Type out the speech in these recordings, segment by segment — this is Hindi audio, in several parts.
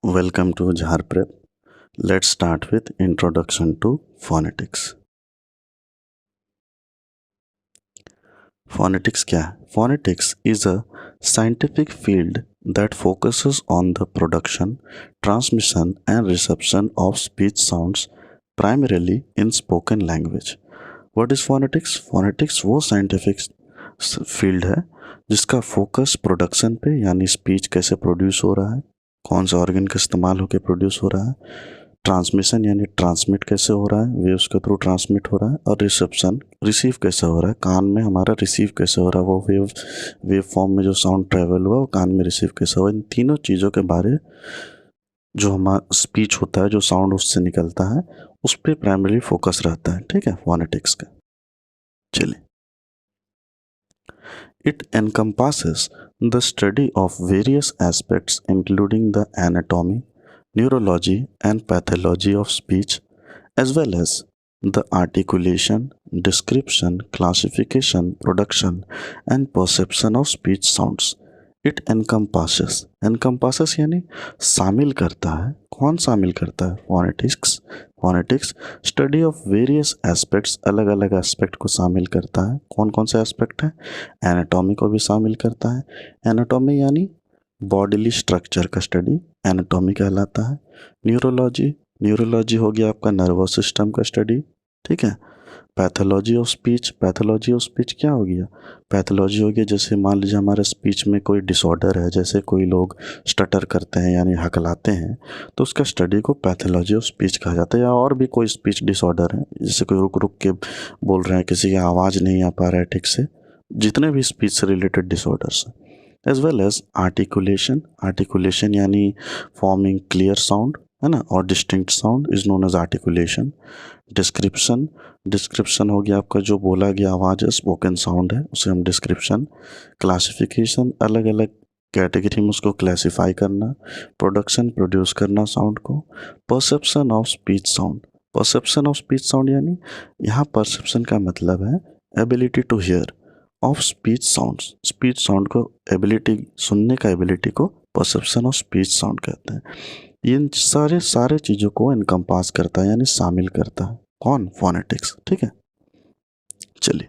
Welcome to Jhar Prep. Let's start with Introduction to Phonetics. Phonetics क्या है? Phonetics is a scientific field that focuses on the production, transmission and reception of speech sounds primarily in spoken language. What is phonetics? Phonetics वो scientific फील्ड है जिसका फोकस प्रोडक्शन पे यानी स्पीच कैसे प्रोड्यूस हो रहा है, कौन सा ऑर्गन का इस्तेमाल होकर प्रोड्यूस हो रहा है, ट्रांसमिशन यानी ट्रांसमिट कैसे हो रहा है, वेव्स के थ्रू ट्रांसमिट हो रहा है, और रिसेप्शन रिसीव कैसे हो रहा है, कान में हमारा रिसीव कैसे हो रहा है, वो वेव फॉर्म में जो साउंड ट्रेवल हुआ वो कान में रिसीव कैसे हुआ। इन तीनों चीज़ों के बारे जो हमारा स्पीच होता है, जो साउंड उससे निकलता है, उस पर प्राइमरी फोकस रहता है। ठीक है, फोनेटिक्स का। चलिए, it encompasses the study of various aspects including the anatomy, neurology and pathology of speech, as well as the articulation, description, classification, production, and perception of speech sounds. It encompasses यानी शामिल करता है। कौन शामिल करता है? Phonetics study of various aspects, अलग अलग एस्पेक्ट को शामिल करता है। कौन कौन से एस्पेक्ट है? एनाटॉमी को भी शामिल करता है। एनाटॉमी यानी बॉडीली स्ट्रक्चर का स्टडी एनाटॉमी कहलाता है। न्यूरोलॉजी हो गया आपका नर्वस सिस्टम का स्टडी। ठीक है। पैथोलॉजी ऑफ स्पीच क्या हो गया? पैथोलॉजी हो गया जैसे मान लीजिए हमारे स्पीच में कोई डिसऑर्डर है, जैसे कोई लोग स्टटर करते हैं यानी हकलाते हैं, तो उसका स्टडी को पैथोलॉजी ऑफ स्पीच कहा जाता है। या और भी कोई स्पीच डिसऑर्डर है, जैसे कोई रुक रुक के बोल रहे हैं, किसी की आवाज़ नहीं आ पा रहा है ठीक से, जितने भी स्पीच से रिलेटेड डिसऑर्डर्स हैं। एज वेल एज आर्टिकुलेशन यानी फॉर्मिंग क्लियर साउंड, है ना, और distinct sound is known as articulation. Description हो गया आपका जो बोला गया आवाज़ है, स्पोकन साउंड है, उसे हम डिस्क्रिप्शन। क्लासिफिकेशन, अलग अलग कैटेगरी में उसको क्लासिफाई करना। प्रोडक्शन, प्रोड्यूस करना साउंड को। परसेप्शन ऑफ स्पीच साउंड यानी यहाँ परसेप्शन का मतलब है ability to hear of speech sound को, एबिलिटी सुनने का एबिलिटी को परसेप्शन ऑफ स्पीच साउंड कहते हैं। इन सारे चीज़ों को इनकम्पास करता है यानी शामिल करता है। कौन? फोनेटिक्स। ठीक है, चलिए।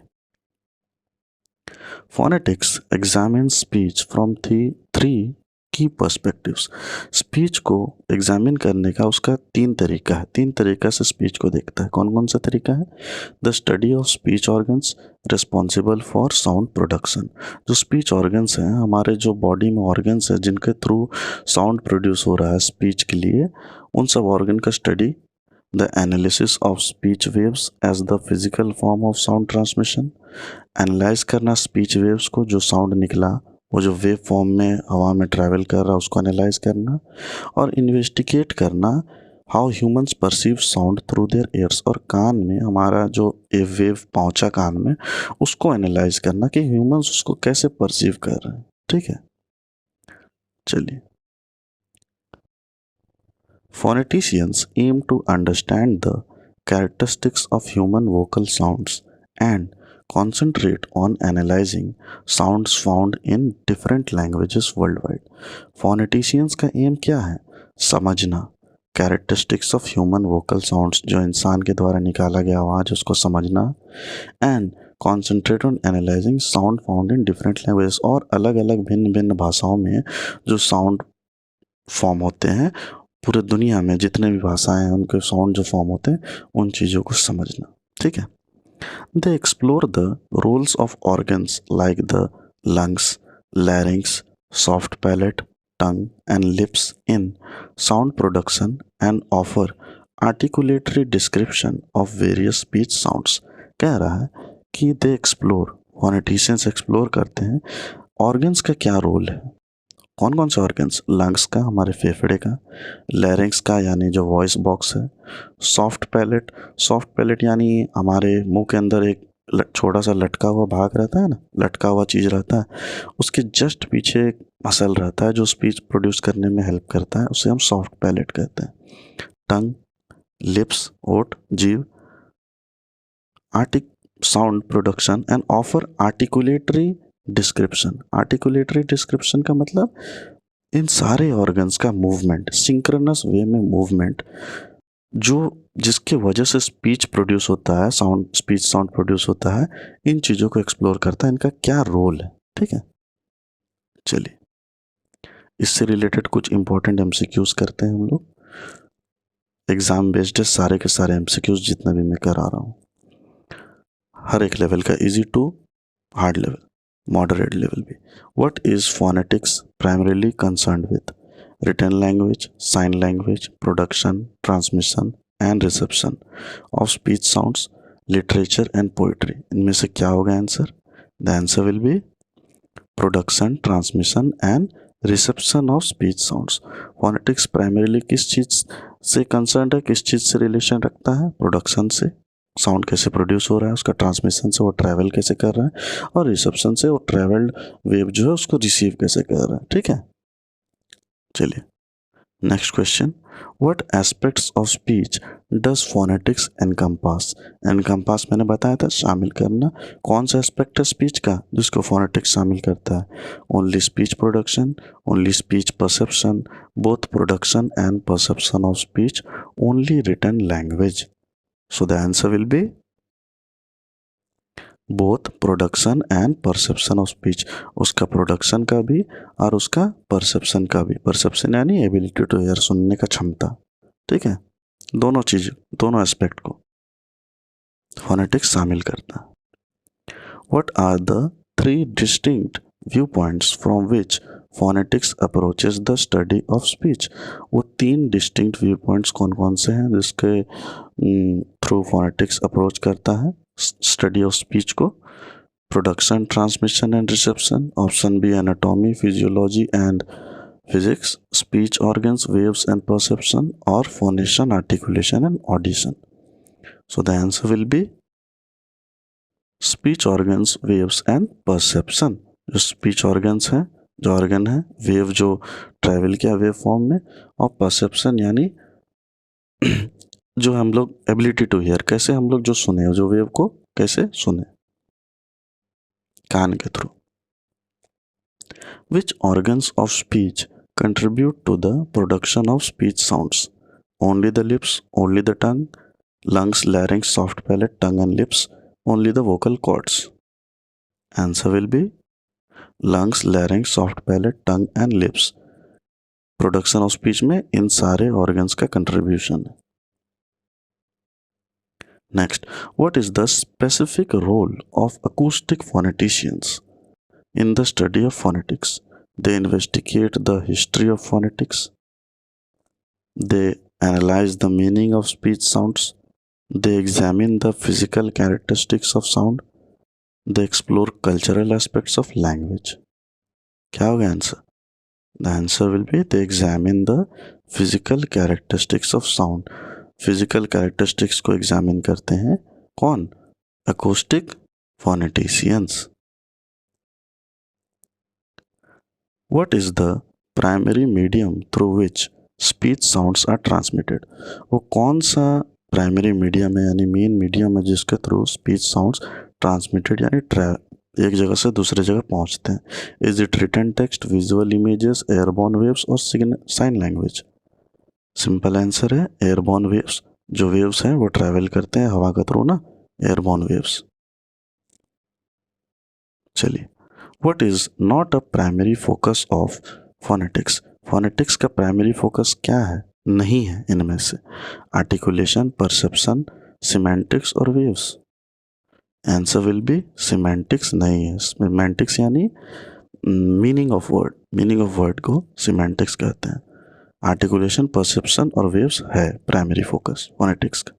Phonetics examine speech from three की पर्सपेक्टिव्स। स्पीच को एग्जामिन करने का उसका तीन तरीका से स्पीच को देखता है। कौन कौन सा तरीका है? The study of speech organs responsible for sound production. जो स्पीच ऑर्गन्स हैं, हमारे जो बॉडी में ऑर्गन्स हैं जिनके थ्रू साउंड प्रोड्यूस हो रहा है स्पीच के लिए, उन सब ऑर्गन का study. The analysis of speech waves as the physical form of sound transmission. Analyse करना स्पीच वेव्स को, जो साउंड निकला वो जो वेव फॉर्म में हवा में ट्रैवल कर रहा है उसको एनालाइज करना। और इन्वेस्टिगेट करना how humans perceive sound through their years. और कान में हमारा जो ए वेव पहुंचा कान में, उसको एनालाइज करना कि ह्यूमंस उसको कैसे परसीव कर रहे हैं। ठीक है, चलिए। Phoneticians aim to understand the characteristics of human vocal sounds and concentrate on analyzing sounds found in different languages worldwide. Phoneticians का एम क्या है? समझना characteristics of human vocal sounds, जो इंसान के द्वारा निकाला गया आवाज़ उसको समझना, and concentrate on analyzing sound found in different languages, और अलग अलग भिन्न भिन्न भाषाओं में जो साउंड फॉर्म होते हैं, पूरे दुनिया में जितने भी भाषाएं हैं उनके साउंड जो फॉर्म होते हैं, उन चीज़ों को समझना। ठीक है। They explore the roles of organs like the lungs, larynx, soft palate, tongue and lips in sound production and offer articulatory description of various speech sounds. कह रहा है कि दे एक्सप्लोर, फोनेटिशियंस एक्सप्लोर करते हैं ऑर्गन्स का क्या रोल है। कौन कौन से ऑर्गन्स? लंग्स का, हमारे फेफड़े का, लैरिंग्स का यानी जो वॉइस बॉक्स है, सॉफ्ट पैलेट यानी हमारे मुंह के अंदर एक छोटा सा लटका हुआ भाग रहता है ना, लटका हुआ चीज़ रहता है, उसके जस्ट पीछे एक मसल रहता है जो स्पीच प्रोड्यूस करने में हेल्प करता है, उसे हम सॉफ्ट पैलेट कहते हैं। टंग, लिप्स, ओठ, जीभ, artic sound production and offer articulatory description का मतलब इन सारे ऑर्गन्स का मूवमेंट, सिंक्रोनस वे में मूवमेंट, जो जिसके वजह से स्पीच प्रोड्यूस होता है, स्पीच साउंड प्रोड्यूस होता है, इन चीज़ों को एक्सप्लोर करता है, इनका क्या रोल है। ठीक है, चलिए इससे रिलेटेड कुछ इंपॉर्टेंट एमसीक्यूज करते हैं हम लोग। एग्जाम बेस्ड है सारे के सारे एमसीक्यूज जितना भी मैं करा रहा हूँ, हर एक लेवल का, easy to hard level, moderate level भी। What is phonetics primarily concerned with? Written language, sign language, production, transmission and reception of speech sounds, literature and poetry. इनमें से क्या होगा answer? The answer will be production, transmission and reception of speech sounds. Phonetics primarily किस चीज़ से concerned है, किस चीज़ से relation रखता है? Production से, साउंड कैसे प्रोड्यूस हो रहा है, उसका ट्रांसमिशन से वो ट्रैवल कैसे कर रहा है, और रिसेप्शन से वो ट्रैवल्ड वेव जो है उसको रिसीव कैसे कर रहा है। ठीक है, चलिए next question. What aspects of speech does phonetics encompass? Encompass मैंने बताया था शामिल करना। कौन सा एस्पेक्ट है स्पीच का जिसको फोनेटिक्स शामिल करता है? Only speech production, only speech perception, both production and perception of speech, only written language. So the answer will be both production and perception of speech. उसका प्रोडक्शन का भी और उसका परसेप्शन का भी। परसेप्शन यानी एबिलिटी टू हियर, सुनने का क्षमता। ठीक है, दोनों चीज, दोनों एस्पेक्ट को फोनेटिक्स शामिल करता है। What are the 3 distinct view points from which phonetics approaches the study of speech? वो 3 डिस्टिंक्ट व्यू पॉइंट्स कौन कौन से हैं जिसके थ्रू फोनेटिक्स अप्रोच करता है स्टडी ऑफ स्पीच को? Production, transmission and reception, option B anatomy, physiology and physics, speech organs, waves and perception, और phonation, articulation and audition. So the answer will be speech organs, waves and perception. जो स्पीच ऑर्गन्स हैं, जो ऑर्गन है, वेव जो ट्रैवल किया वेव फॉर्म में, और परसेप्शन यानी जो हम लोग एबिलिटी टू हियर, कैसे हम लोग जो सुने, जो वेव को कैसे सुने कान के through. Which organs of speech contribute to the production of speech sounds? Only the lips, only the tongue, lungs, larynx, soft palate, tongue and lips, only the vocal cords. Answer will be lungs, larynx, soft palate, tongue and lips. Production of speech में इन सारे organs का contribution है। Next, what is the specific role of acoustic phoneticians in the study of phonetics? They investigate the history of phonetics. They analyze the meaning of speech sounds. They examine the physical characteristics of sound. They explore cultural aspects of language. क्या होगा answer? The answer will be they examine the physical characteristics of sound. Physical characteristics को examine करते हैं कौन? Acoustic phoneticians. What is the primary medium through which speech sounds are transmitted? वो कौन सा प्राइमरी मीडियम है यानी मेन मीडियम है जिसके थ्रू स्पीच साउंड्स ट्रांसमिटेड यानी एक जगह से दूसरे जगह पहुंचते हैं? Is it written text, visual images, airborne waves और साइन लैंग्वेज? सिंपल आंसर है एयरबॉर्न वेव्स। जो वेव्स हैं वो ट्रैवल करते हैं हवा के थ्रू ना, एयरबॉर्न वेव्स। चलिए, what is not a primary focus of phonetics? Phonetics का प्राइमरी फोकस क्या है, नहीं है इनमें से? आर्टिकुलेशन, परसेप्शन, सिमेंटिक्स और waves. Answer will be semantics नहीं है। सिमेंटिक्स यानी meaning of word, meaning of word को सिमेंटिक्स कहते हैं। आर्टिकुलेशन, परसेप्शन और वेव्स है प्राइमरी फोकस फोनेटिक्स का।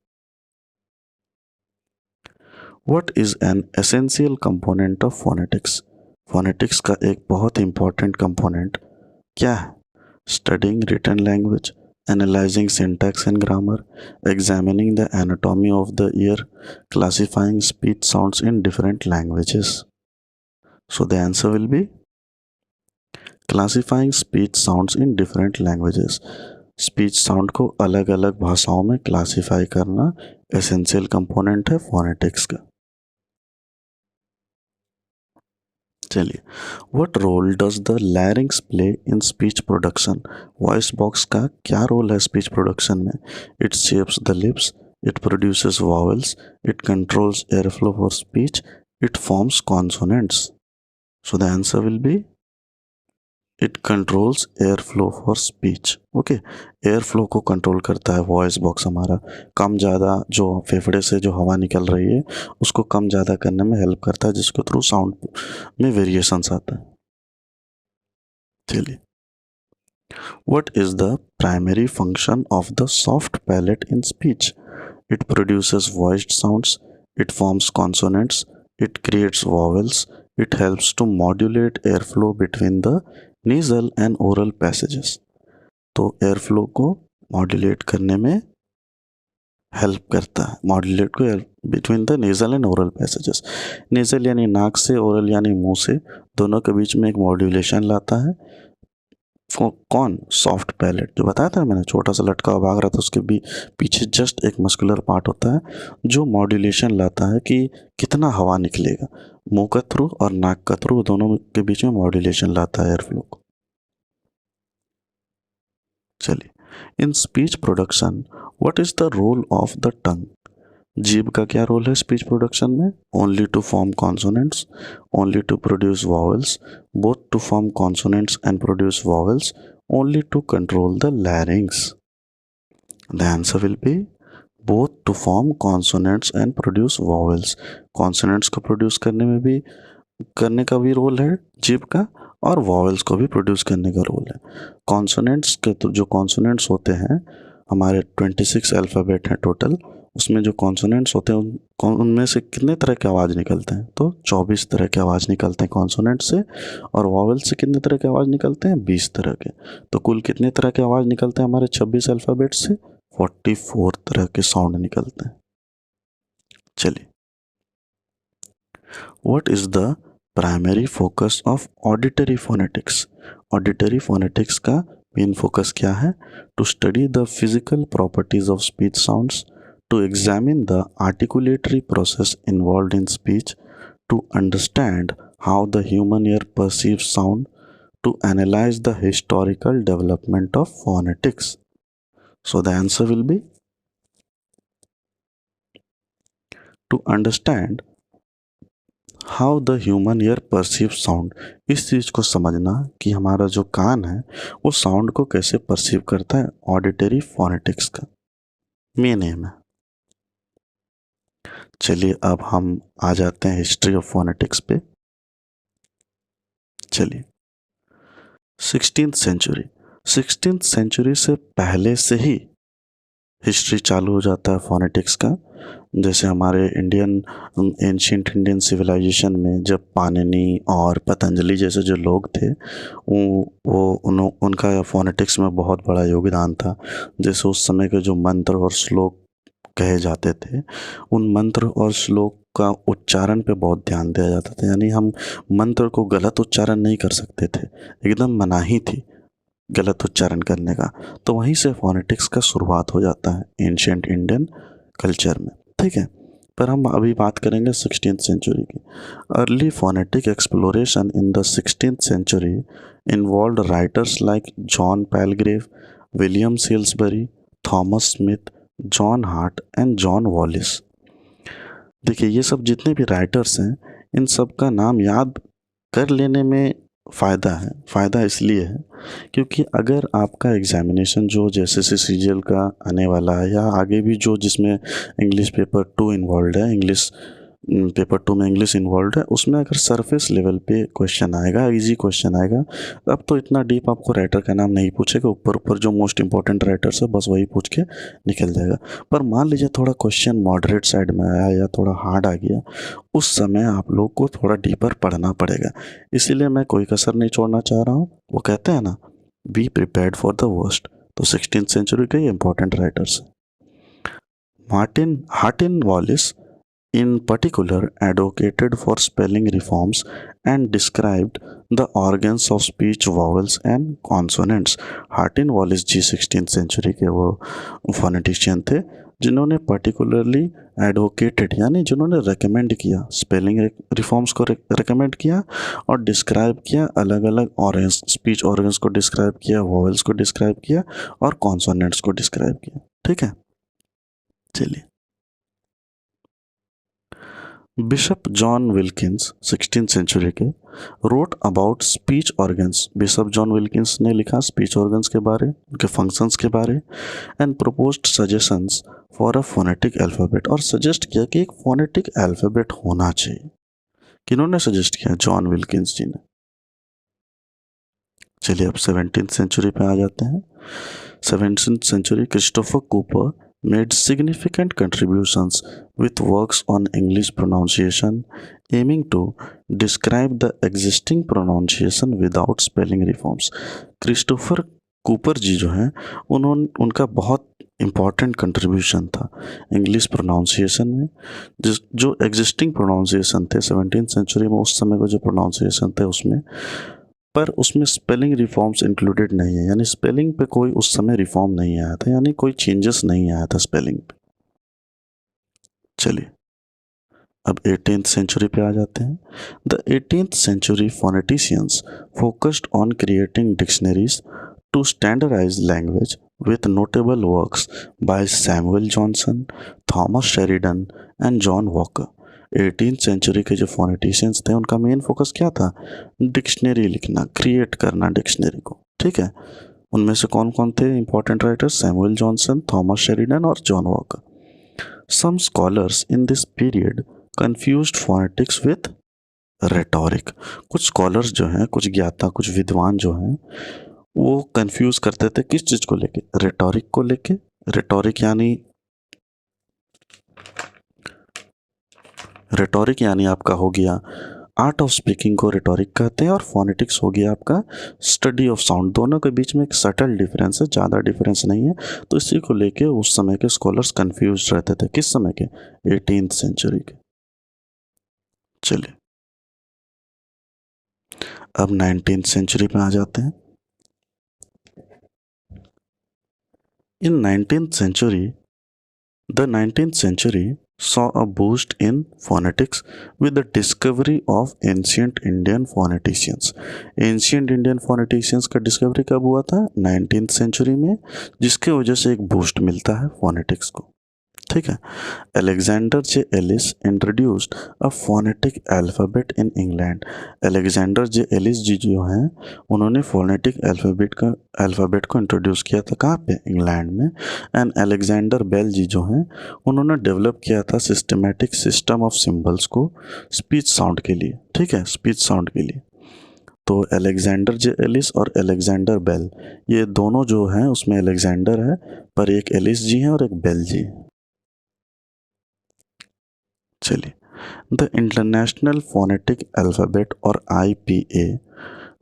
What is an essential component of phonetics? Phonetics का एक बहुत इंपॉर्टेंट कंपोनेंट क्या है? Studying written language, analyzing syntax and grammar, examining the anatomy of the ear, classifying speech sounds in different languages. So the answer will be classifying speech sounds in different languages. Speech sound को अलग अलग भाषाओं में क्लासीफाई करना एसेंशियल कंपोनेंट है फोनेटिक्स का। चलिए, what role does the larynx play in speech production? Voice box का क्या रोल है स्पीच प्रोडक्शन में? It shapes the lips, it produces vowels, it controls air flow for speech, it forms consonants. So the answer will be it controls air flow for speech. Okay, air flow को कंट्रोल करता है वॉइस बॉक्स हमारा. कम ज़्यादा जो फेफड़े से जो हवा निकल रही है उसको कम ज़्यादा करने में हेल्प करता है, जिसके थ्रू साउंड में वेरिएशंस आता है. चलिए, what is the primary function of the soft palate in speech? It produces voiced sounds, it forms consonants, it creates vowels, it helps to modulate airflow between the nasal and oral passages. तो एयरफ्लो को मॉड्यूलेट करने में हेल्प करता है, मॉड्यूलेट को between the nasal and oral passages. Nasal यानी नाक से, ओरल यानी मुंह से, दोनों के बीच में एक मॉड्यूलेशन लाता है. कौन? Soft palate. जो बताया था मैंने, छोटा सा लटका भाग रहा था, उसके भी पीछे जस्ट एक मस्कुलर पार्ट होता है जो मॉड्यूलेशन लाता है कि कितना हवा निकलेगा. मुंह का थ्रू और नाक का थ्रू, दोनों के बीच में मॉड्यूलेशन लाता है एयर फ्लो को. चलिए, in speech production what is the role of the tongue? जीभ का क्या रोल है स्पीच प्रोडक्शन में? Only to form consonants, only to produce vowels, both to form consonants and produce vowels, only to control the larynx. The answer will be both to form consonants and produce vowels. Consonants को प्रोड्यूस करने का भी रोल है जीभ का, और वॉवल्स को भी प्रोड्यूस करने का रोल है. कॉन्सोनेंट्स के तो जो कॉन्सोनेंट्स होते हैं हमारे 26 अल्फ़ाबेट हैं टोटल. उसमें जो कॉन्सोनेंट्स होते हैं उनमें से कितने तरह के आवाज़ निकलते हैं? तो 24 तरह के आवाज़ निकलते हैं कॉन्सोनेंट से. और वॉवल से कितने तरह के आवाज़ निकलते हैं? 20 तरह के. तो कुल कितने तरह के आवाज़ निकलते हैं हमारे 26 अल्फ़ाबेट से? 44 तरह के साउंड निकलते हैं. चलिए, what is the primary focus of auditory phonetics? Auditory phonetics का मेन फोकस क्या है? To study the physical properties of speech sounds, to examine the articulatory process involved in speech, to understand how the human ear perceives sound, to analyze the historical development of phonetics. So the answer will be to understand how the human ear perceives sound. इस चीज़ को समझना कि हमारा जो कान है वो साउंड को कैसे परसीव करता है, ऑडिटरी फोनेटिक्स का मेन एम है. चलिए, अब हम आ जाते हैं हिस्ट्री ऑफ फोनेटिक्स पे. चलिए, 16th सेंचुरी से पहले से ही हिस्ट्री चालू हो जाता है फोनेटिक्स का. जैसे हमारे एंशिएंट इंडियन सिविलाइजेशन में जब पाणिनि और पतंजलि जैसे जो लोग थे उनका फोनेटिक्स में बहुत बड़ा योगदान था. जैसे उस समय के जो मंत्र और श्लोक कहे जाते थे, उन मंत्र और श्लोक का उच्चारण पे बहुत ध्यान दिया जाता था. यानी हम मंत्र को गलत उच्चारण नहीं कर सकते थे, एकदम मनाही थी गलत उच्चारण करने का. तो वहीं से फोनेटिक्स का शुरुआत हो जाता है एंशिएंट इंडियन कल्चर में. ठीक है, पर हम अभी बात करेंगे 16th सेंचुरी की. Early phonetic exploration in the 16th century involved writers like John Palsgrave, William Salesbury, Thomas Smith, John Hart and John Wallis. देखिए, ये सब जितने भी राइटर्स हैं इन सब का नाम याद कर लेने में फ़ायदा है. फ़ायदा इसलिए है क्योंकि अगर आपका एग्जामिनेशन जो जैसे सीजीएल का आने वाला है या आगे भी जो जिसमें इंग्लिश पेपर 2 इन्वॉल्व है, इंग्लिश पेपर 2 में इंग्लिश इन्वॉल्व है, उसमें अगर सरफेस लेवल पे क्वेश्चन आएगा, इजी क्वेश्चन आएगा, अब तो इतना डीप आपको राइटर का नाम नहीं पूछेगा. ऊपर ऊपर जो मोस्ट इंपॉर्टेंट राइटर्स है बस वही पूछ के निकल जाएगा. पर मान लीजिए थोड़ा क्वेश्चन मॉडरेट साइड में आया या थोड़ा हार्ड आ गया, उस समय आप लोग को थोड़ा डीपर पढ़ना पड़ेगा. इसीलिए मैं कोई कसर नहीं छोड़ना चाह रहा हूँ. वो कहते हैं ना, be prepared for the worst. तो 16th सेंचुरी के important writers Martin Hartin Wallis, in particular advocated for spelling reforms and described the organs of speech, vowels and consonants. Hartin Wallis ji 16th century के वो फोनेटिशियन थे जिन्होंने पर्टिकुलरली एडवोकेटेड यानी जिन्होंने रेकमेंड किया स्पेलिंग रिफॉर्म्स को रेकमेंड किया और डिस्क्राइब किया अलग अलग ऑर्गन्स स्पीच ऑर्गन्स को डिस्क्राइब किया वॉवल्स को डिस्क्राइब किया और कॉन्सोनेंट्स को डिस्क्राइब किया। ठीक है, चलिए। Bishop John Wilkins 16th century के wrote about speech organs. Bishop John Wilkins ने लिखा स्पीच ऑर्गन्स के बारे, उनके फंक्शंस के बारे and proposed suggestions for a phonetic alphabet, और सजेस्ट किया कि एक फोनेटिक अल्फ़ाबेट होना चाहिए। किन्होंने सजेस्ट किया? जॉन विल्किंस जी ने। चलिए अब 17th सेंचुरी पे आ जाते हैं। 17th century Christopher Cooper made significant contributions with works on English pronunciation aiming to describe the existing pronunciation without spelling reforms। Christopher Cooper ji जो हैं उनका बहुत इम्पॉर्टेंट कंट्रीब्यूशन था इंग्लिश प्रोनाउंसिएशन में। जो एग्जिस्टिंग प्रोनाउंसिएशन थे 17th सेंचुरी में, उस समय को जो प्रोनाउंसिएशन थे उसमें, पर उसमें स्पेलिंग रिफॉर्म्स इंक्लूडेड नहीं है, यानी स्पेलिंग पे कोई उस समय रिफॉर्म नहीं आया था, यानी कोई चेंजेस नहीं आया था स्पेलिंग पे। चलिए अब 18th सेंचुरी पे आ जाते हैं। The 18th century phoneticians focused on creating dictionaries to standardise language with notable works by Samuel Johnson, Thomas Sheridan and John Walker। 18th century के जो फोनेटिशियंस थे उनका मेन फोकस क्या था? डिक्शनरी लिखना, क्रिएट करना डिक्शनरी को। ठीक है, उनमें से कौन कौन थे important writers? Samuel Johnson, Thomas Sheridan और John Walker. Some scholars in this period confused phonetics with rhetoric. कुछ स्कॉलर्स जो हैं, कुछ ज्ञाता, कुछ विद्वान जो हैं, वो कंफ्यूज करते थे किस चीज को लेके? रेटोरिक को लेके। रेटोरिक यानी आपका हो गया आर्ट ऑफ स्पीकिंग को रेटोरिक कहते हैं, और फोनेटिक्स हो गया आपका स्टडी ऑफ साउंड। दोनों के बीच में एक सटल डिफरेंस है, ज़्यादा डिफरेंस नहीं है। तो इसी को लेके उस समय के स्कॉलर्स कंफ्यूज रहते थे। किस समय के? 18th सेंचुरी के। चलिए अब 19th सेंचुरी में आ जाते हैं। इन 19th century saw a boost in phonetics with the discovery of ancient Indian phoneticians। Ancient Indian phoneticians का डिस्कवरी कब हुआ था? 19th सेंचुरी में, जिसके वजह से एक बूस्ट मिलता है फोनेटिक्स को। ठीक है, Alexander J Ellis introduced a phonetic alphabet in England. Alexander J Ellis ji जो हैं उन्होंने फोनेटिक अल्फ़ाबेट को इंट्रोड्यूस किया था। कहाँ पे? इंग्लैंड में। एंड अलेक्जेंडर बेल जी जो हैं उन्होंने डेवलप किया था सिस्टमेटिक सिस्टम ऑफ सिंबल्स को स्पीच साउंड के लिए। ठीक है, स्पीच साउंड के लिए। तो अलेक्जेंडर जे एलिस और अलेक्जेंडर बेल, ये दोनों जो हैं उसमें अलेक्जेंडर है, पर एक एलिस जी हैं और एक बेल जी हैं। चलिए, द इंटरनेशनल फोनेटिक अल्फ़ाबेट और IPA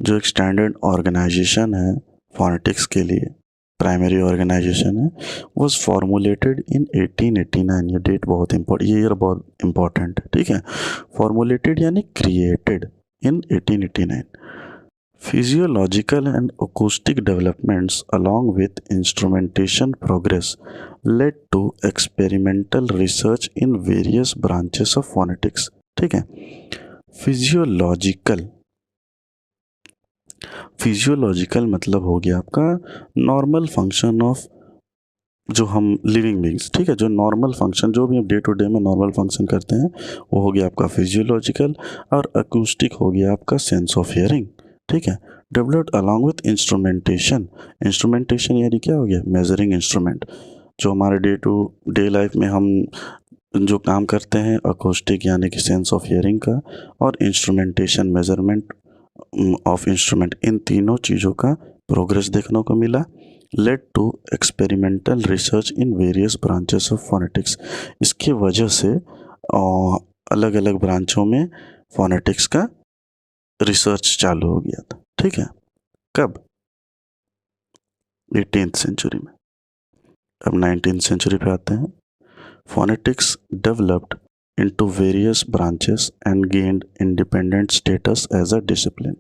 जो एक स्टैंडर्ड ऑर्गेनाइजेशन है फोनेटिक्स के लिए, प्राइमरी ऑर्गेनाइजेशन है, वॉज फॉर्मुलेटेड इन 1889। ये डेट बहुत ये ईयर बहुत इंपॉर्टेंट है। ठीक है, फॉर्मुलेटेड यानी created in 1889। Physiological and acoustic developments along with instrumentation progress led to experimental research in various branches of phonetics। ठीक है, फिजियोलॉजिकल मतलब हो गया आपका नॉर्मल फंक्शन ऑफ जो हम लिविंग बींग्स। ठीक है, जो नॉर्मल फंक्शन जो भी हम डे टू डे में नॉर्मल फंक्शन करते हैं वो हो गया आपका फिजियोलॉजिकल, और अकूस्टिक हो गया आपका सेंस ऑफ हियरिंग। ठीक है, डेवलप्ड अलॉन्ग विथ इंस्ट्रूमेंटेशन यानी क्या हो गया? Measuring instrument. जो हमारे डे टू डे लाइफ में हम जो काम करते हैं, अकूस्टिक यानी कि सेंस ऑफ हियरिंग का, और इंस्ट्रूमेंटेशन मेजरमेंट ऑफ इंस्ट्रूमेंट, इन तीनों चीज़ों का प्रोग्रेस देखने को मिला। Led to experimental research in various branches of phonetics. इसकी वजह से अलग अलग ब्रांचों में फोनेटिक्स का रिसर्च चालू हो गया था। ठीक है, कब? 18th सेंचुरी में। अब 19th सेंचुरी पे आते हैं। Phonetics developed into various branches and gained independent status as a discipline.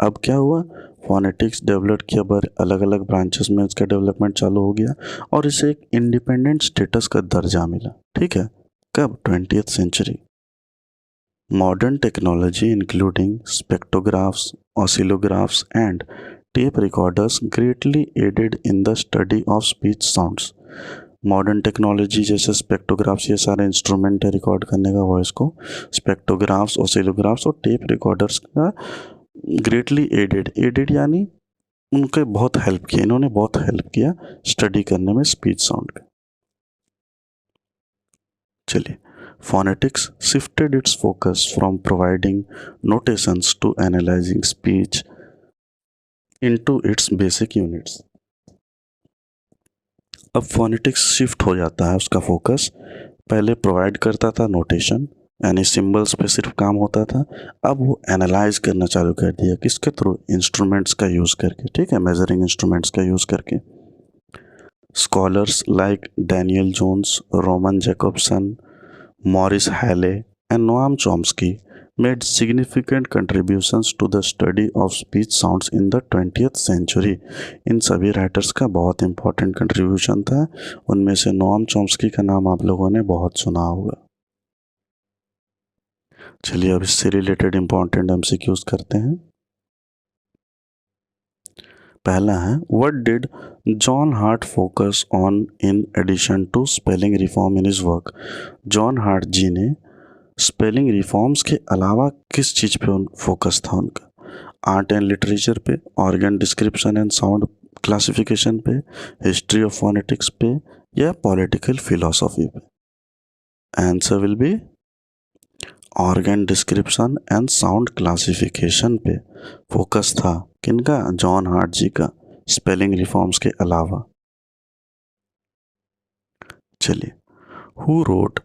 अब क्या हुआ, फोनेटिक्स डेवलप किया, पर अलग अलग ब्रांचेस में इसका डेवलपमेंट चालू हो गया और इसे एक इंडिपेंडेंट स्टेटस का दर्जा मिला। ठीक है, कब? 20th century. Modern technology, including spectrographs, oscillographs, and tape recorders, greatly aided in the study of speech sounds. Modern technology जैसे स्पेक्ट्रोग्राफ्स, ये सारे इंस्ट्रूमेंट है रिकॉर्ड करने का वॉइस को, स्पेक्ट्रोग्राफ्स, ऑसिलोग्राफ्स और टेप रिकॉर्डर्स का ग्रेटली एडेड यानी उनके बहुत हेल्प किया, इन्होंने बहुत हेल्प किया स्टडी करने में स्पीच साउंड का। चलिए, phonetics shifted its focus from providing notations to analyzing speech into its basic units. अब फोनेटिक्स शिफ्ट हो जाता है उसका फोकस, पहले प्रोवाइड करता था नोटेशन यानी सिंबल्स पे सिर्फ काम होता था, अब वो एनालाइज करना चालू कर दिया, किसके थ्रू? इंस्ट्रूमेंट्स का यूज़ करके। ठीक है, मेजरिंग इंस्ट्रूमेंट्स का यूज़ करके। Scholars like Daniel Jones, Roman Jakobson, Maurice Halley, and Noam Chomsky made significant contributions to the study of speech sounds in the 20th century. इन सभी राइटर्स का बहुत इंपॉर्टेंट कंट्रीब्यूशन था, उनमें से नोम चॉम्स्की का नाम आप लोगों ने बहुत सुना होगा। चलिए अब इससे रिलेटेड इंपॉर्टेंट एमसीक्यूज करते हैं। पहला है, what did John Hart focus on in addition to spelling reform in his work? John Hart ji ने स्पेलिंग रिफॉर्म्स के अलावा किस चीज़ पे फोकस था उनका? आर्ट एंड लिटरेचर पे, organ description and sound classification पे, हिस्ट्री ऑफ फोनेटिक्स पे, या पॉलिटिकल फिलोसॉफी पे? Answer will B organ description and sound classification पे फोकस था किनका? जॉन हार्ट जी का, स्पेलिंग रिफॉर्म्स के अलावा। चलिए, who wrote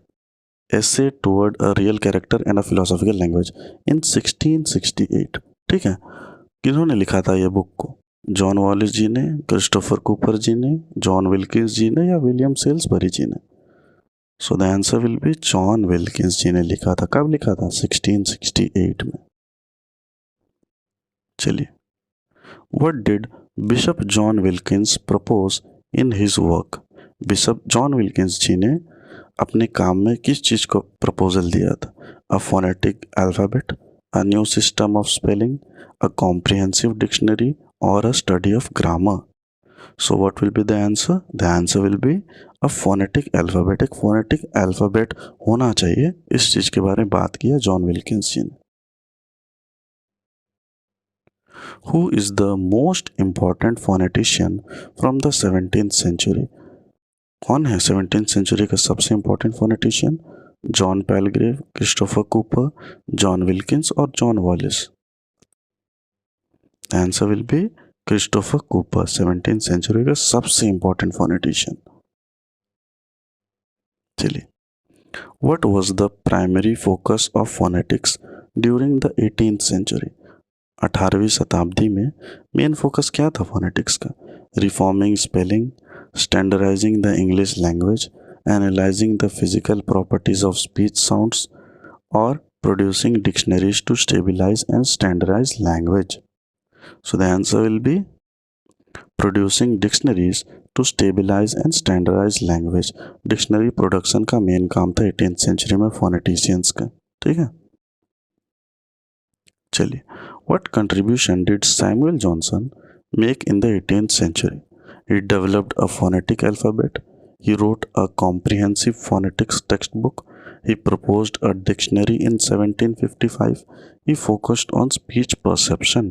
essay toward a real character and a philosophical language in 1668? ठीक है, किन्होंने लिखा था ये बुक को? जॉन वॉलिस जी ने, क्रिस्टोफर कूपर जी ने, जॉन विल्किंस जी ने, या विलियम सेल्सबरी जी ने? So the answer will be John Wilkins ji ने लिखा था। कब लिखा था? 1668 में। चलिए, what did Bishop John Wilkins propose in his work? Bishop John Wilkins ji ने अपने काम में किस चीज़ को प्रपोजल दिया था? A phonetic alphabet, a new system of spelling, a comprehensive dictionary, और a study of grammar? So what will be the answer? The answer will be a phonetic alphabet. एक फोनेटिक अल्फ़ाबेट होना चाहिए, इस चीज़ के बारे में बात किया जॉन विल्किंस जी ने। Who is the most important phonetician from the 17th century? कौन है 17th सेंचुरी का सबसे important phonetician? John Palsgrave, Christopher Cooper, John Wilkins और John Wallis? Answer will be Christopher Cooper, 17th century का सबसे इंपॉर्टेंट फोनेटिशियन। चलिए, what was the primary focus of phonetics during the 18th century? 18वीं शताब्दी में मेन फोकस क्या था फोनेटिक्स का? Reforming spelling, standardising the English language, analysing the physical properties of speech sounds, और producing dictionaries to stabilise and standardise language? So the answer will be producing dictionaries to stabilise and standardise language. Dictionary production का मेन काम था 18th सेंचुरी में फोनेटिशियंस का। ठीक है, चलिए, what contribution did Samuel Johnson make in the 18th century? He developed a phonetic alphabet. He wrote a comprehensive phonetics textbook. He proposed a dictionary in 1755. He focused on speech perception.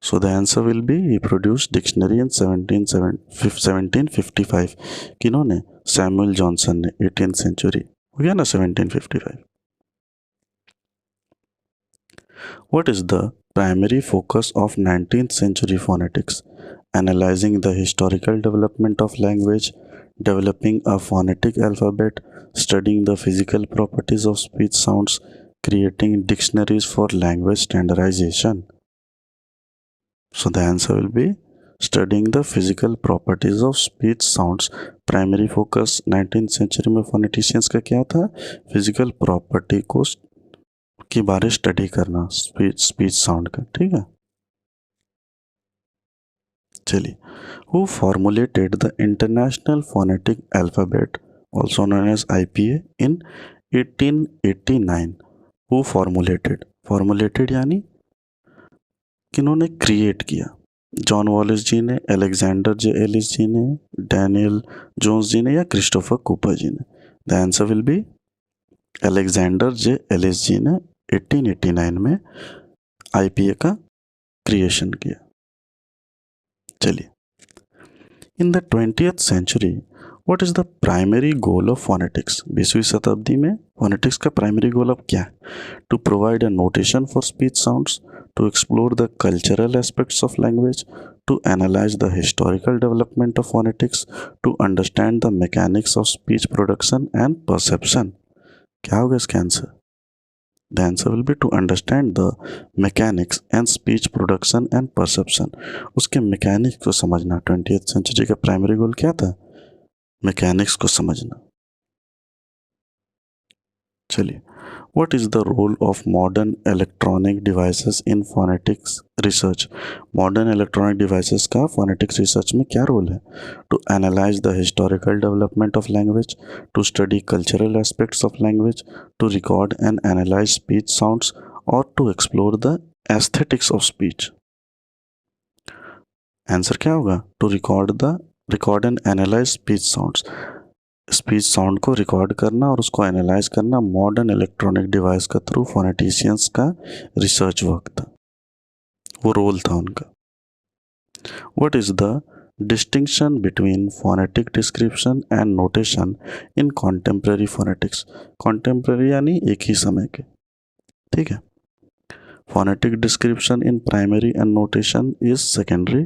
So the answer will be he produced dictionary in 1755. किन्होंने? सैमुअल जॉनसन ने। 18th century हो गया ना 1755। What is the primary focus of 19th century phonetics? Analyzing the historical development of language, developing a phonetic alphabet, studying the physical properties of speech sounds, creating dictionaries for language standardization. So the answer will be studying the physical properties of speech sounds. Primary focus 19th century में फोनेटिशियंस का क्या था? फिजिकल प्रॉपर्टी को के बारे स्टडी करना स्पीच साउंड का, ठीक है। चलिए, who formulated the International Phonetic Alphabet also known as IPA in 1889? Who formulated यानी किन्होंने क्रिएट किया? जॉन वॉलिस जी ने, अलेक्जेंडर जे एलिस जी ने, डैनियल जोन्स जी ने, या क्रिस्टोफर कूपर जी ने? The answer will be Alexander J Ellis ji ने 1889 में IPA का क्रिएशन किया। चलिए, in the 20th century what is the primary goal of phonetics? 20वीं शताब्दी में फोनेटिक्स का प्राइमरी गोल अब क्या है? To provide a notation for speech sounds, to explore the cultural aspects of language, to analyze the historical development of phonetics, to understand the mechanics of speech production and perception. क्या होगा इसका answer? The answer will be to understand the mechanics and speech production and perception. उसके मैकेनिक्स को समझना। 20th सेंचुरी का प्राइमरी गोल क्या था? मैकेनिक्स को समझना। चलिए, what is the role of modern electronic devices in phonetics research? modern electronic devices का phonetics research में क्या रोल है? To analyze the historical development of language, to study cultural aspects of language, to record and analyze speech sounds, or to explore the aesthetics of speech. Answer क्या होगा? To record and analyze speech sounds. Speech sound को रिकॉर्ड करना और उसको एनालाइज करना मॉडर्न इलेक्ट्रॉनिक डिवाइस का थ्रू फोनेटिशियंस का रिसर्च वर्क था, वो रोल था उनका। What is the distinction between phonetic description and notation in contemporary phonetics? Contemporary यानी एक ही समय के, ठीक है। Phonetic description in primary and notation is secondary.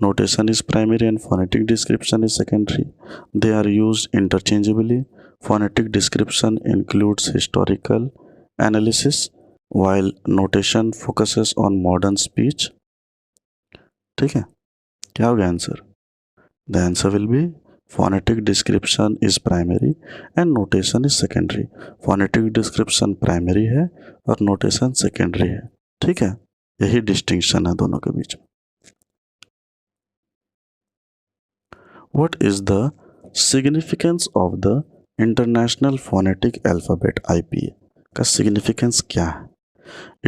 Notation is primary and phonetic description is secondary. They are used interchangeably. Phonetic description includes historical analysis while notation focuses on modern speech. ठीक है, क्या होगा answer? The answer will be phonetic description is primary and notation is secondary. Phonetic description primary है और notation secondary है, ठीक है। यही डिस्टिंक्शन है दोनों के बीच में। What is the significance of the International Phonetic Alphabet IPA? का significance क्या है?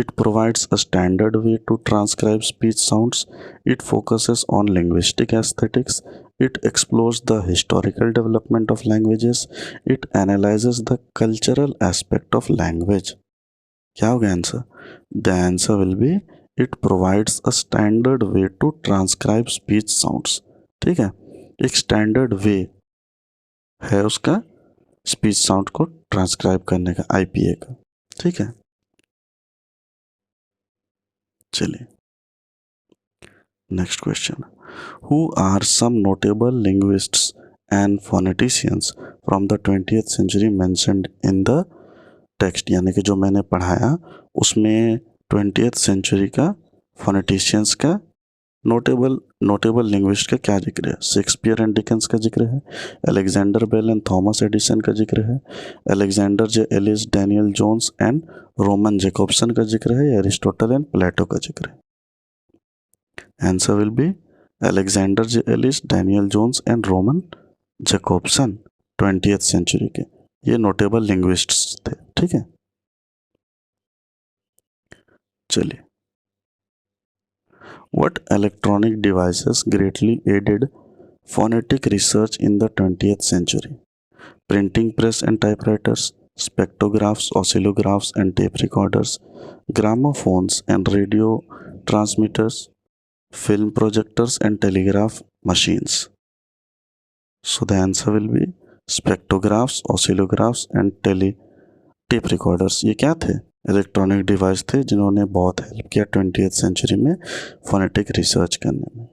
It provides a standard way to transcribe speech sounds. It focuses on linguistic aesthetics. It explores the historical development of languages. It analyzes the cultural aspect of language. क्या होगा answer? The answer will be it provides a standard way to transcribe speech sounds. ठीक है, एक स्टैंडर्ड वे है उसका स्पीच साउंड को ट्रांसक्राइब करने का, IPA का, ठीक है। चलिए, next question, who are some notable linguists and phoneticians from the 20th century mentioned in the text? यानी कि जो मैंने पढ़ाया उसमें 20th सेंचुरी का फोनेटिशियंस का नोटेबल लिंग्विस्ट का क्या जिक्र है? शेक्सपियर एंड डिकेंस का जिक्र है, Alexander Bell and Thomas Edison का जिक्र है, Alexander J Ellis, Daniel Jones and Roman Jakobson का जिक्र है, या एरिस्टोटल एंड प्लेटो का जिक्र है? Answer will be Alexander J Ellis, Daniel Jones and Roman Jakobson, 20th century के ये नोटेबल लिंग्विस्ट्स थे, ठीक है। चलिए, what electronic devices greatly aided phonetic research in the 20th century? Printing press and typewriters, spectrographs, oscillographs and tape recorders, gramophones and radio transmitters, film projectors and telegraph machines. So the answer will be spectrographs, oscillographs and tape recorders. ये क्या थे? इलेक्ट्रॉनिक डिवाइस थे जिन्होंने बहुत हेल्प किया 20th सेंचुरी में फोनेटिक रिसर्च करने में।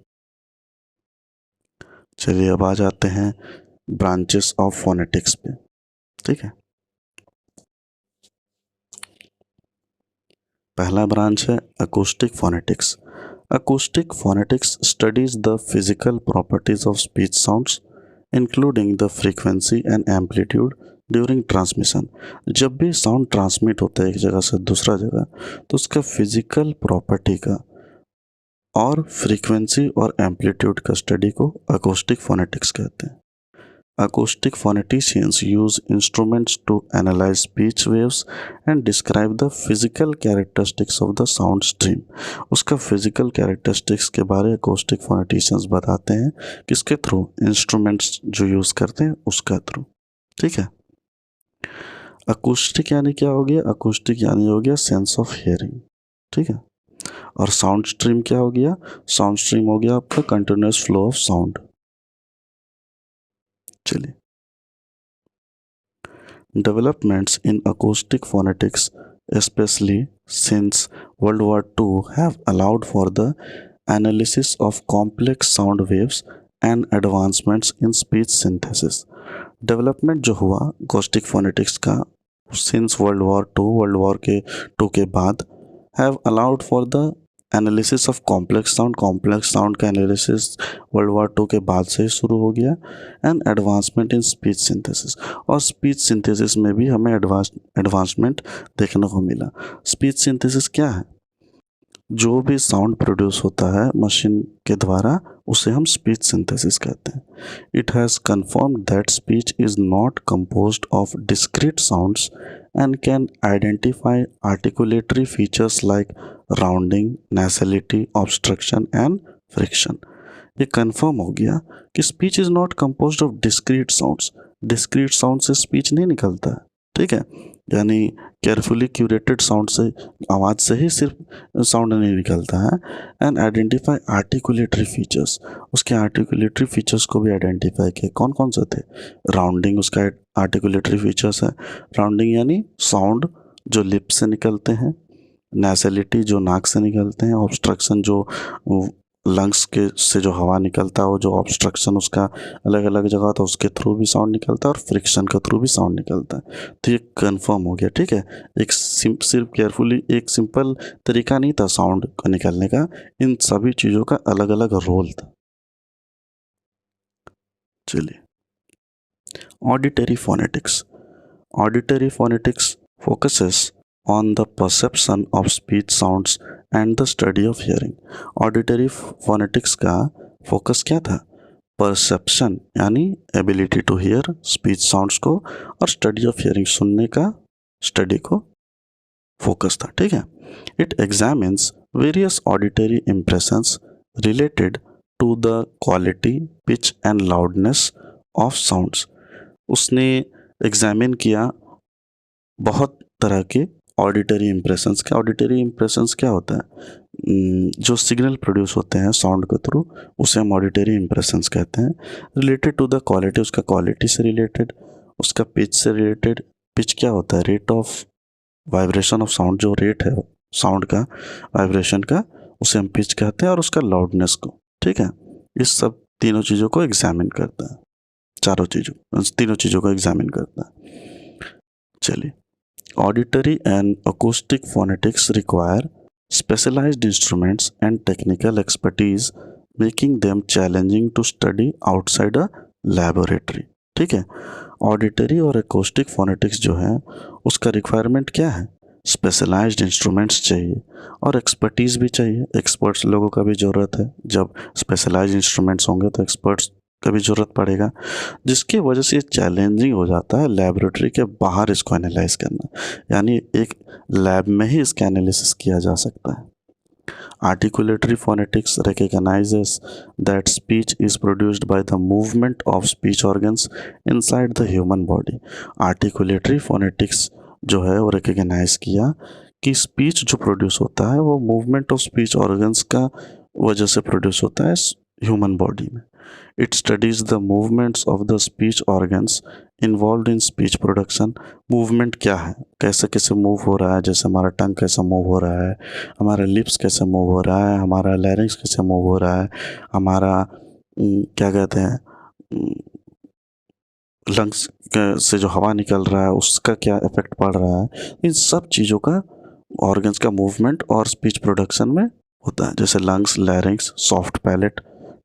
चलिए, अब आ जाते हैं ब्रांचेस ऑफ फोनेटिक्स पे, ठीक है। पहला ब्रांच है acoustic phonetics. Acoustic phonetics studies the physical properties of speech sounds, including the frequency and amplitude during transmission. जब भी साउंड ट्रांसमिट होता है एक जगह से दूसरा जगह, तो उसका फिजिकल प्रॉपर्टी का और फ्रीक्वेंसी और एम्पलीट्यूड का स्टडी को अकोस्टिक फोनेटिक्स कहते हैं. Acoustic phoneticians use instruments to analyze speech waves and describe the physical characteristics of the sound stream. उसका physical characteristics के बारे acoustic phoneticians बताते हैं किसके थ्रू, इंस्ट्रूमेंट्स जो यूज़ करते हैं उसका थ्रू. ठीक है. अकूस्टिक यानी क्या हो गया, अकूस्टिक यानी हो गया सेंस ऑफ हियरिंग. ठीक है. और साउंड स्ट्रीम क्या हो गया, साउंड स्ट्रीम हो गया आपका कंटिन्यूस फ्लो ऑफ साउंड. चलिए, developments in acoustic phonetics, especially since World War II, have allowed for the analysis of complex sound waves and advancements in speech synthesis. Development जो हुआ acoustic phonetics का since World War के बाद have allowed for the analysis of complex sound का एनालिसिस वर्ल्ड वॉर 2 के बाद से ही शुरू हो गया. And advancement in speech synthesis, और स्पीच सिंथेसिस में भी हमें एडवांसमेंट देखने को मिला. स्पीच सिंथेसिस क्या है, जो भी साउंड प्रोड्यूस होता है मशीन के द्वारा उसे हम स्पीच सिंथेसिस कहते हैं. It has confirmed that speech is not composed of discrete sounds and can identify articulatory features like rounding, nasality, obstruction and friction. ये कन्फर्म हो गया कि speech is not composed of discrete sounds. Discrete sound से स्पीच नहीं निकलता है. ठीक है, यानी केयरफुली क्यूरेटेड साउंड से, आवाज़ से ही सिर्फ साउंड नहीं निकलता है. एंड आइडेंटिफाई आर्टिकुलेटरी फीचर्स, उसके आर्टिकुलेटरी फीचर्स को भी आइडेंटिफाई किए. कौन कौन से थे, राउंडिंग उसका आर्टिकुलेटरी फीचर्स है. राउंडिंग यानी साउंड जो लिप से निकलते हैं, नेसलिटी जो नाक से निकलते हैं, ऑब्स्ट्रक्शन जो लंग्स के से जो हवा निकलता है वो जो ऑब्स्ट्रक्शन उसका अलग अलग जगह होता है उसके थ्रू भी साउंड निकलता है, और फ्रिक्शन के थ्रू भी साउंड निकलता है. तो ये कंफर्म हो गया. ठीक है, एक सिर्फ केयरफुली एक सिंपल तरीका नहीं था साउंड का निकलने का, इन सभी चीज़ों का अलग अलग रोल था. चलिए, auditory phonetics. Auditory phonetics focuses on the perception of speech sounds and the study of hearing. Auditory phonetics का फोकस क्या था, परसेप्शन यानी ability to hear speech sounds को, और स्टडी ऑफ हियरिंग सुनने का स्टडी को फोकस था. ठीक है. It examines various auditory impressions related to the quality, pitch and loudness of sounds. उसने एग्जामिन किया बहुत तरह के ऑडिटरी इम्प्रेशंस के. ऑडिटरी इम्प्रेशंस क्या होता है, जो सिग्नल प्रोड्यूस होते हैं साउंड के थ्रू उसे हम ऑडिटरी इम्प्रेशंस कहते हैं. रिलेटेड टू द क्वालिटी, उसका क्वालिटी से रिलेटेड, उसका पिच से रिलेटेड. पिच क्या होता है, rate of vibration of sound, जो रेट है साउंड का वाइब्रेशन का उसे हम पिच कहते हैं, और उसका लाउडनेस को. ठीक है, इस सब तीनों चीज़ों को एग्जामिन करता है, तीनों चीज़ों को एग्जामिन करता है. चलिए, auditory and acoustic phonetics require specialized instruments and technical expertise, making them challenging to study outside a laboratory. ठीक है, ऑडिटरी और acoustic phonetics जो है उसका रिक्वायरमेंट क्या है, स्पेशलाइज्ड इंस्ट्रूमेंट्स चाहिए और एक्सपर्टीज़ भी चाहिए. एक्सपर्ट्स लोगों का भी ज़रूरत है. जब स्पेशलाइज्ड इंस्ट्रूमेंट्स होंगे तो एक्सपर्ट्स का भी ज़रूरत पड़ेगा, जिसकी वजह से चैलेंजिंग हो जाता है लेबोरेटरी के बाहर इसको एनालाइज करना. यानी एक लैब में ही इसका एनालिसिस किया जा सकता है. Articulatory phonetics recognizes that speech is produced by the movement of speech organs inside the human body. Articulatory phonetics जो है वो रिकग्नाइज किया कि स्पीच जो प्रोड्यूस होता है वो मूवमेंट ऑफ स्पीच ऑर्गन्स का वजह से प्रोड्यूस होता है ह्यूमन बॉडी में. It studies the movements of the speech organs involved in speech production. Movement क्या है, कैसे कैसे मूव हो रहा है, जैसे हमारा टंग कैसे मूव हो रहा है, हमारा लिप्स कैसे मूव हो रहा है, हमारा लैरिंग्स कैसे मूव हो रहा है, हमारा क्या कहते हैं लंग्स से जो हवा निकल रहा है उसका क्या इफेक्ट पड़ रहा है. इन सब चीज़ों का ऑर्गन्स का मूवमेंट और स्पीच प्रोडक्शन में होता है, जैसे लंग्स, लैरिंग्स, सॉफ्ट पैलेट,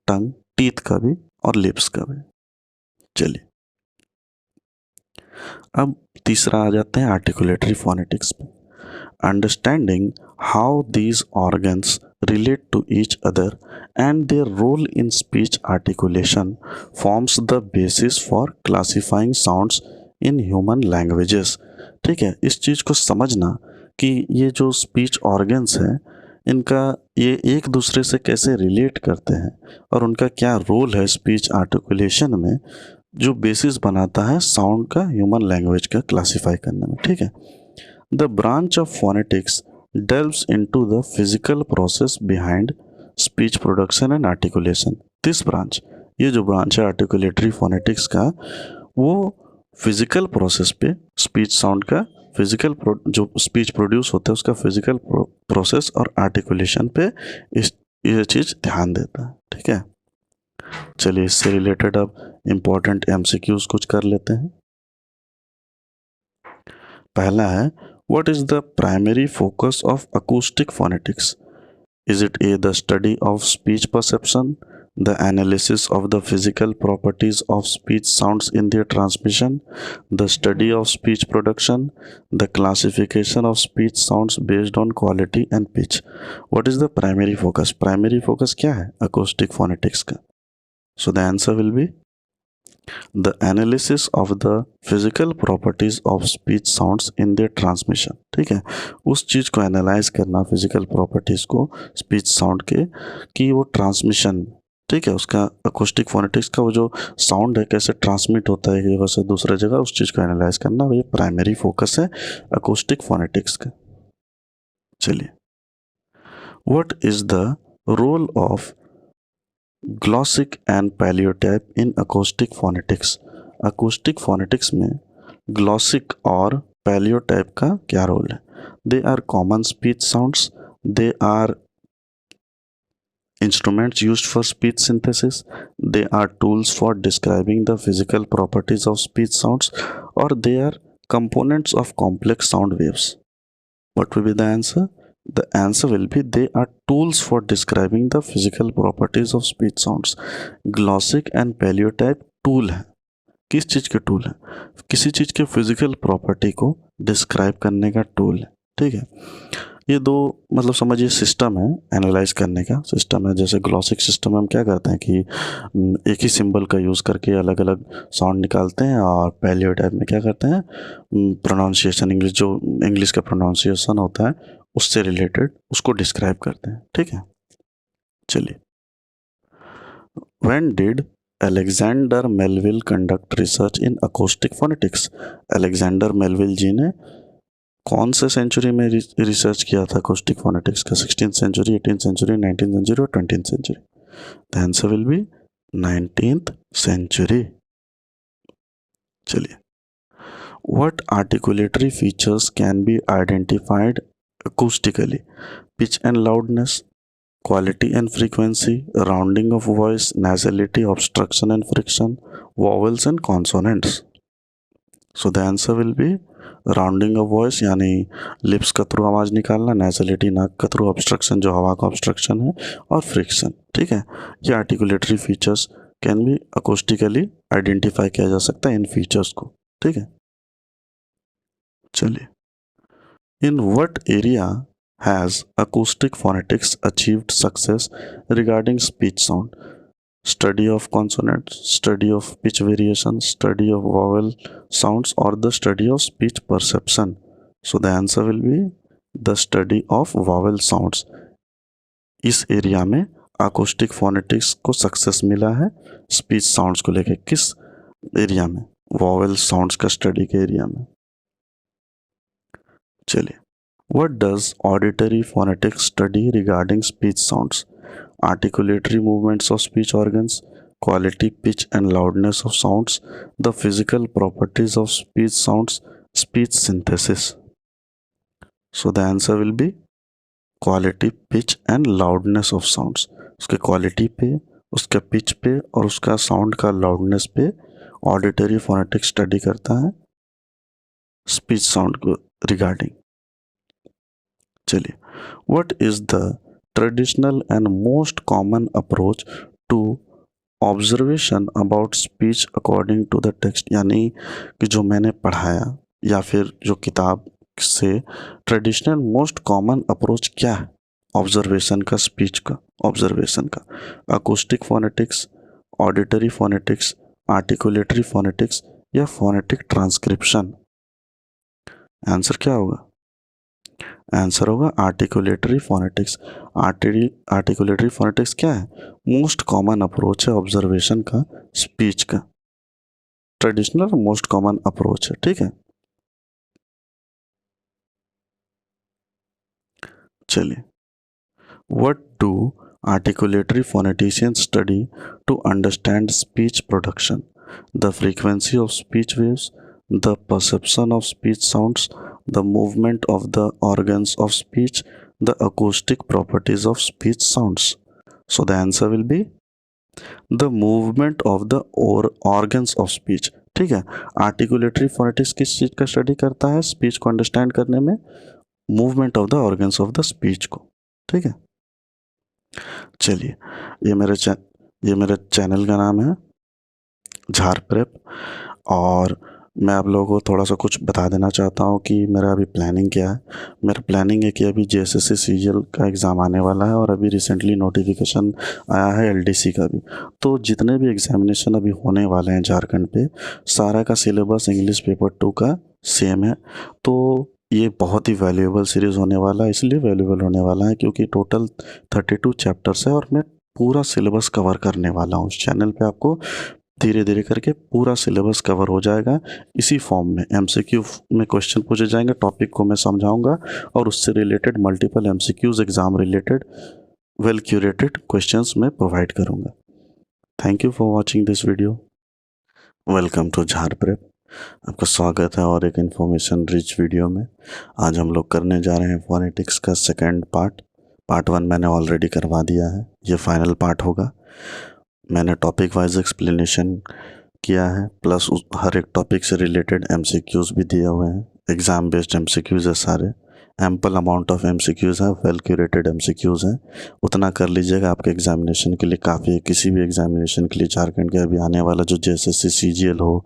टंग, टीथ का भी और लिप्स का भी। चलिए अब तीसरा आ जाते हैं आर्टिकुलेटरी फोनेटिक्स पे। Understanding how these organs relate to each other and their role in speech articulation forms the basis for classifying sounds in human languages। ठीक है, इस चीज़ को समझना कि ये जो स्पीच ऑर्गन्स हैं इनका ये एक दूसरे से कैसे रिलेट करते हैं और उनका क्या रोल है स्पीच आर्टिकुलेशन में, जो बेसिस बनाता है साउंड का ह्यूमन लैंग्वेज का क्लासीफाई करने में। ठीक है, the branch of phonetics delves into the physical process behind speech production and articulation। This branch, ये जो ब्रांच है आर्टिकुलेटरी फोनेटिक्स का, वो फिजिकल प्रोसेस पे स्पीच साउंड का फिजिकल जो स्पीच प्रोड्यूस होता है उसका फिजिकल प्रोसेस और आर्टिकुलेशन पे ये चीज़ ध्यान देता है। ठीक है, चलिए इससे रिलेटेड अब इम्पोर्टेंट एमसीक्यूज कुछ कर लेते हैं। पहला है, what is the primary focus of acoustic phonetics? Is it A, the study of speech perception, the analysis of the physical properties of speech sounds in their transmission, the study of speech production, the classification of speech sounds based on quality and pitch? What is the primary focus? Primary focus क्या है acoustic phonetics का? So the answer will be the analysis of the physical properties of speech sounds in their transmission। ठीक है, उस चीज़ को एनालाइज करना फिजिकल प्रॉपर्टीज़ को स्पीच साउंड के कि वो ट्रांसमिशन, ठीक है, उसका अकोस्टिक फोनेटिक्स का वो जो साउंड है कैसे ट्रांसमिट होता है एक जगह से दूसरे जगह, उस चीज़ को एनालाइज करना, वो ये प्राइमरी फोकस है अकोस्टिक फोनेटिक्स का। चलिए, what is the role of glossic and palaeotype in acoustic phonetics? Acoustic phonetics में ग्लॉसिक और पैलियोटाइप का क्या रोल है? They are common speech sounds, they are instruments used for speech synthesis, they are tools for describing the physical properties of speech sounds, or they are components of complex sound waves. What will be the answer? The answer will be they are tools for describing the physical properties of speech sounds। Glossic and palliative tool है। किस चीज़ के टूल है? किसी चीज़ के फिजिकल प्रॉपर्टी को डिस्क्राइब करने का टूल है। ठीक है, ये दो मतलब समझिए सिस्टम है, एनालाइज करने का सिस्टम है। जैसे ग्लॉसिक सिस्टम में हम क्या करते हैं कि एक ही सिंबल का यूज़ करके अलग अलग साउंड निकालते हैं, और पैलियोटाइप में क्या करते हैं प्रोनाउंसिएशन, इंग्लिश जो इंग्लिश का प्रोनाउंसिएशन होता है उससे रिलेटेड उसको डिस्क्राइब करते हैं। ठीक है, चलिए, when did Alexander Melville conduct research in acoustic phonetics? Alexander Melville ji ने कौन से सेंचुरी में रिसर्च किया था अकोस्टिक फोनेटिक्स का? 16th century, 18th century, 19th century और 20th century? The answer will be 19th century. चलिए, what articulatory features can be identified acoustically? Pitch and loudness, quality and frequency, rounding of voice, nasality, obstruction and friction, vowels and consonants। So the answer will be rounding off voice यानी लिप्स का थ्रू आवाज़ निकालना, नेजलिटी नाक का थ्रू, ऑब्स्ट्रक्शन जो हवा का ऑब्स्ट्रक्शन है, और फ्रिक्शन। ठीक है, ये articulatory features can B अकोस्टिकली identify किया जा सकता है इन फीचर्स को। ठीक है, चलिए, in what area has acoustic phonetics achieved success regarding speech sound? Study of consonants, study of pitch variation, study of vowel sounds, or the study of speech perception? So the answer will be the study of vowel sounds। इस एरिया में acoustic phonetics को सक्सेस मिला है स्पीच साउंड्स को लेके। किस एरिया में? vowel sounds का स्टडी के एरिया में। चलिए, what does auditory phonetics study regarding speech sounds? Articulatory movements of speech organs, quality, pitch and loudness of sounds, the physical properties of speech sounds, speech synthesis। So the answer will be quality, pitch and loudness of sounds। उसके क्वालिटी पे, उसके पिच पे और उसका साउंड का लाउडनेस पे ऑडिटरी फोनेटिक स्टडी करता है स्पीच साउंड को रिगार्डिंग। चलिए, what is the traditional and most common approach to observation about speech according to the text, यानी कि जो मैंने पढ़ाया या फिर जो किताब से ट्रेडिशनल मोस्ट कॉमन अप्रोच क्या है ऑब्जर्वेशन का, स्पीच का, ऑब्जर्वेशन का। Acoustic phonetics, auditory phonetics, articulatory phonetics या फोनेटिक ट्रांसक्रिप्शन। आंसर क्या होगा? आंसर होगा आर्टिकुलेटरी फोनेटिक्स। आर्टिकुलेटरी फोनेटिक्स क्या है? मोस्ट कॉमन अप्रोच है ऑब्जर्वेशन का, स्पीच का। ट्रेडिशनल मोस्ट कॉमन अप्रोच है, ठीक है। चलिए, what do articulatory phoneticians study to understand speech production? The frequency of speech waves, the perception of speech sounds, the movement of the organs of speech, the acoustic properties of speech sounds. So the answer will be the movement of the organs of speech। ठीक है, आर्टिकुलेटरी फोनेटिक्स किस चीज़ का स्टडी करता है? स्पीच को अंडरस्टैंड करने में movement of the organs of the speech को। ठीक है, चलिए, ये मेरे चैनल का नाम है झार प्रेप, और मैं आप लोगों को थोड़ा सा कुछ बता देना चाहता हूँ कि मेरा अभी प्लानिंग क्या है। मेरा प्लानिंग है कि अभी जेएसएससी सीजीएल का एग्ज़ाम आने वाला है और अभी रिसेंटली नोटिफिकेशन आया है एलडीसी का भी। तो जितने भी एग्ज़ामिनेशन अभी होने वाले हैं झारखंड पे, सारा का सिलेबस इंग्लिश पेपर 2 का सेम है। तो ये बहुत ही वैल्यूएबल सीरीज़ होने वाला है। इसलिए वैल्यूएबल होने वाला है क्योंकि टोटल 32 चैप्टर्स है और मैं पूरा सिलेबस कवर करने वाला हूँ। इस चैनल पे आपको धीरे धीरे करके पूरा सिलेबस कवर हो जाएगा इसी फॉर्म में। एमसीक्यू में क्वेश्चन पूछे जाएंगे, टॉपिक को मैं समझाऊंगा और उससे related multiple MCQs exam related well curated questions मैं प्रोवाइड करूंगा। Thank you for watching this video. Welcome to Jhar prep, आपका स्वागत है और एक इन्फॉर्मेशन रिच वीडियो में। आज हम लोग करने जा रहे हैं फोनेटिक्स का सेकेंड पार्ट 1 मैंने ऑलरेडी करवा दिया है, ये फाइनल पार्ट होगा। मैंने टॉपिक वाइज एक्सप्लेनेशन किया है, प्लस हर एक टॉपिक से रिलेटेड एमसीक्यूज़ भी दिए हुए हैं। एग्ज़ाम बेस्ड एमसीक्यूज़ है सारे, एम्पल अमाउंट ऑफ एमसीक्यूज़ हैं, वेल क्यूरेटेड एमसीक्यूज़ हैं। उतना कर लीजिएगा, आपके एग्जामिनेशन के लिए काफ़ी है। किसी भी एग्जामिनेशन के लिए झारखंड के अभी आने वाला जो जेएसएससी सीजीएल हो,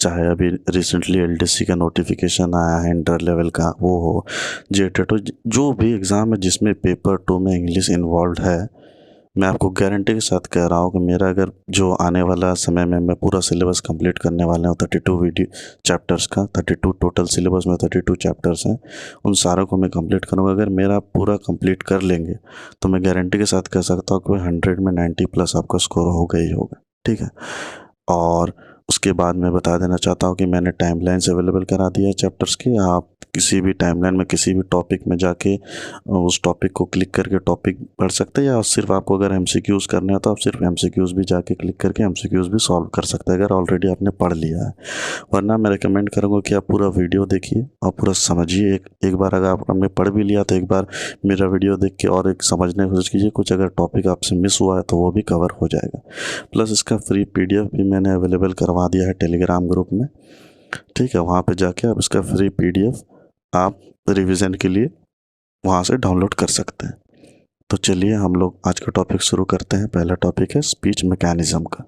चाहे अभी रिसेंटली एलडीसी का नोटिफिकेशन आया है इंटर लेवल का वो हो, जेटेट हो, जो भी एग्ज़ाम है जिसमें पेपर 2 में इंग्लिश इन्वॉल्व है, मैं आपको गारंटी के साथ कह रहा हूँ कि मेरा अगर जो आने वाला समय में मैं पूरा सिलेबस कंप्लीट करने वाला हूँ 32 वीडियो चैप्टर्स का, 32 टोटल सिलेबस में 32 चैप्टर्स हैं, उन सारों को मैं कंप्लीट करूँगा। अगर मेरा पूरा कंप्लीट कर लेंगे तो मैं गारंटी के साथ कह सकता हूँ कि 100 में 90 प्लस आपका स्कोर होगा ही होगा। ठीक है, और उसके बाद मैं बता देना चाहता हूँ कि मैंने टाइमलाइंस अवेलेबल करा दिया है चैप्टर्स की। आप किसी भी टाइमलाइन में किसी भी टॉपिक में जाके उस टॉपिक को क्लिक करके टॉपिक पढ़ सकते हैं, या सिर्फ आपको अगर एमसीक्यूज़ करने हो तो आप सिर्फ एमसीक्यूज़ भी जाके क्लिक करके एमसीक्यूज़ भी सॉल्व कर सकते हैं अगर ऑलरेडी आपने पढ़ लिया है। वरना मैं रिकमेंड करूँगा कि आप पूरा वीडियो देखिए और पूरा समझिए। एक बार अगर आपने पढ़ भी लिया तो एक बार मेरा वीडियो देख के और एक समझने की कोशिश कीजिए। कुछ अगर टॉपिक आपसे मिस हुआ है तो वो भी कवर हो जाएगा। प्लस इसका फ्री पीडीएफ भी मैंने अवेलेबल करवा दिया है टेलीग्राम ग्रुप में। ठीक है, वहाँ पे जाके आप इसका फ्री पीडीएफ आप रिवीजन के लिए वहाँ से डाउनलोड कर सकते हैं। तो चलिए हम लोग आज का टॉपिक शुरू करते हैं। पहला टॉपिक है स्पीच मैकेनिज्म का।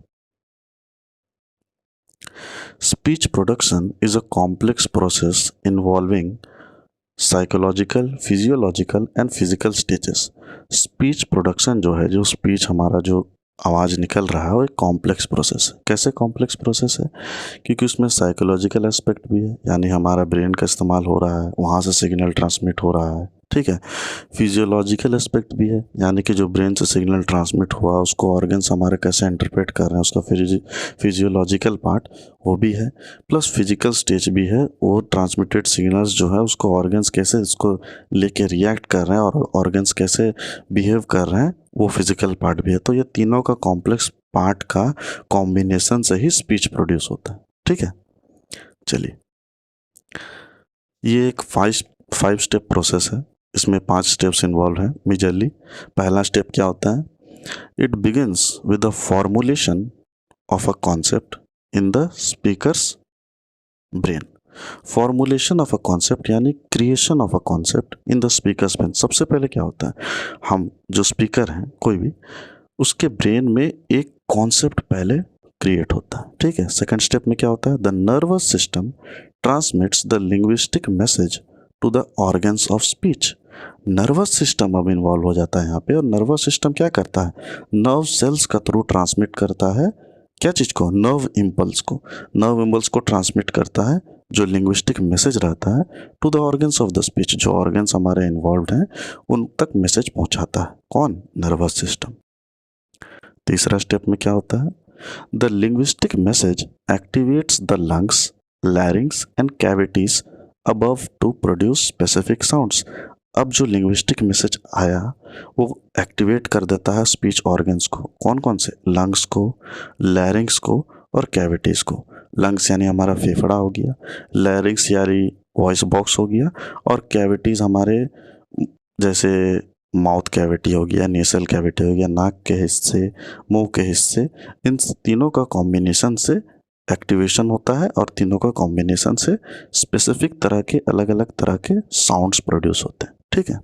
Speech production is a complex process involving psychological, physiological and physical stages. Speech production जो है, जो स्पीच हमारा जो आवाज़ निकल रहा है, वो एक कॉम्प्लेक्स प्रोसेस है। कैसे कॉम्प्लेक्स प्रोसेस है? क्योंकि उसमें साइकोलॉजिकल एस्पेक्ट भी है, यानी हमारा ब्रेन का इस्तेमाल हो रहा है, वहाँ से सिग्नल ट्रांसमिट हो रहा है। ठीक है, फिजियोलॉजिकल एस्पेक्ट भी है, यानी कि जो ब्रेन से सिग्नल ट्रांसमिट हुआ उसको ऑर्गन्स हमारे कैसे इंटरप्रेट कर रहे हैं, उसका फिजियोलॉजिकल पार्ट वो भी है। प्लस फिजिकल स्टेज भी है, वो ट्रांसमिटेड सिग्नल्स जो है उसको ऑर्गन्स कैसे उसको लेके रिएक्ट कर रहे हैं और ऑर्गन्स कैसे बिहेव कर रहे हैं, वो फिजिकल पार्ट भी है। तो ये तीनों का कॉम्प्लेक्स पार्ट का कॉम्बिनेशन से ही स्पीच प्रोड्यूस होता है। ठीक है, चलिए, ये एक फाइव स्टेप प्रोसेस है। इसमें 5 स्टेप्स इन्वॉल्व हैं मेजरली। पहला स्टेप क्या होता है? It begins with the formulation of a concept in the speaker's brain. Formulation of a concept यानी creation of a concept in the speaker's brain. सबसे पहले क्या होता है, हम जो स्पीकर हैं कोई भी, उसके ब्रेन में एक कॉन्सेप्ट पहले क्रिएट होता है, ठीक है। सेकंड स्टेप में क्या होता है, the nervous system transmits the linguistic message to the organs of speech. Nervous system अब इन्वॉल्व हो जाता है यहाँ पे, और नर्वस सिस्टम क्या करता है, नर्व सेल्स का थ्रू ट्रांसमिट करता है क्या चीज़ को, नर्व इम्पल्स को। नर्व इम्पल्स को ट्रांसमिट करता है जो लिंग्विस्टिक मैसेज रहता है to the organs of the speech. जो ऑर्गन्स हमारे इन्वॉल्व हैं उन तक मैसेज पहुंचाता है कौन, नर्वस सिस्टम। तीसरा स्टेप में क्या होता है, the linguistic message activates the lungs, larynx and cavities above to produce specific sounds. अब जो लिंग्विस्टिक मैसेज आया वो एक्टिवेट कर देता है स्पीच ऑर्गन्स को, कौन कौन से, लंग्स को, लैरिंग्स को और कैविटीज़ को। लंग्स यानी हमारा फेफड़ा हो गया, लैरिंग्स यानी वॉइस बॉक्स हो गया, और कैविटीज़ हमारे जैसे माउथ कैविटी हो गया, नेसल कैविटी हो गया, नाक के हिस्से, मुंह के हिस्से। इन तीनों का कॉम्बिनेशन से एक्टिवेशन होता है और तीनों का कॉम्बिनेशन से स्पेसिफिक तरह के अलग अलग तरह के साउंड्स प्रोड्यूस होते हैं, ठीक है।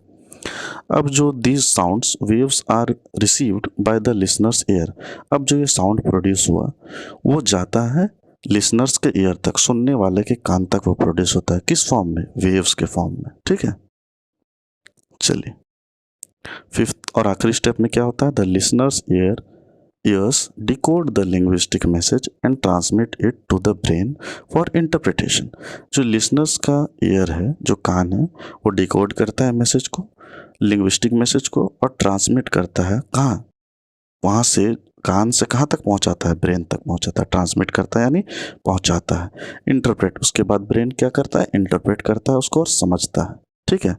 अब जो these sounds waves are received by the listener's ear. अब जो ये साउंड प्रोड्यूस हुआ वो जाता है लिसनर्स के ईयर तक, सुनने वाले के कान तक वो प्रोड्यूस होता है, किस फॉर्म में, वेव्स के फॉर्म में, ठीक है। चलिए फिफ्थ और आखिरी स्टेप में क्या होता है, the listeners ears decode the linguistic message and transmit it to the brain for interpretation। जो listeners का ear है, जो कान है, वो डिकोड करता है मैसेज को, लिंग्विस्टिक मैसेज को, और ट्रांसमिट करता है कहाँ, वहाँ से कान से कहाँ तक पहुँचाता है, ब्रेन तक पहुँचाता है। ट्रांसमिट करता है यानी पहुँचाता है, इंटरप्रेट उसके बाद ब्रेन क्या करता है, इंटरप्रेट करता है उसको और समझता है, ठीक है।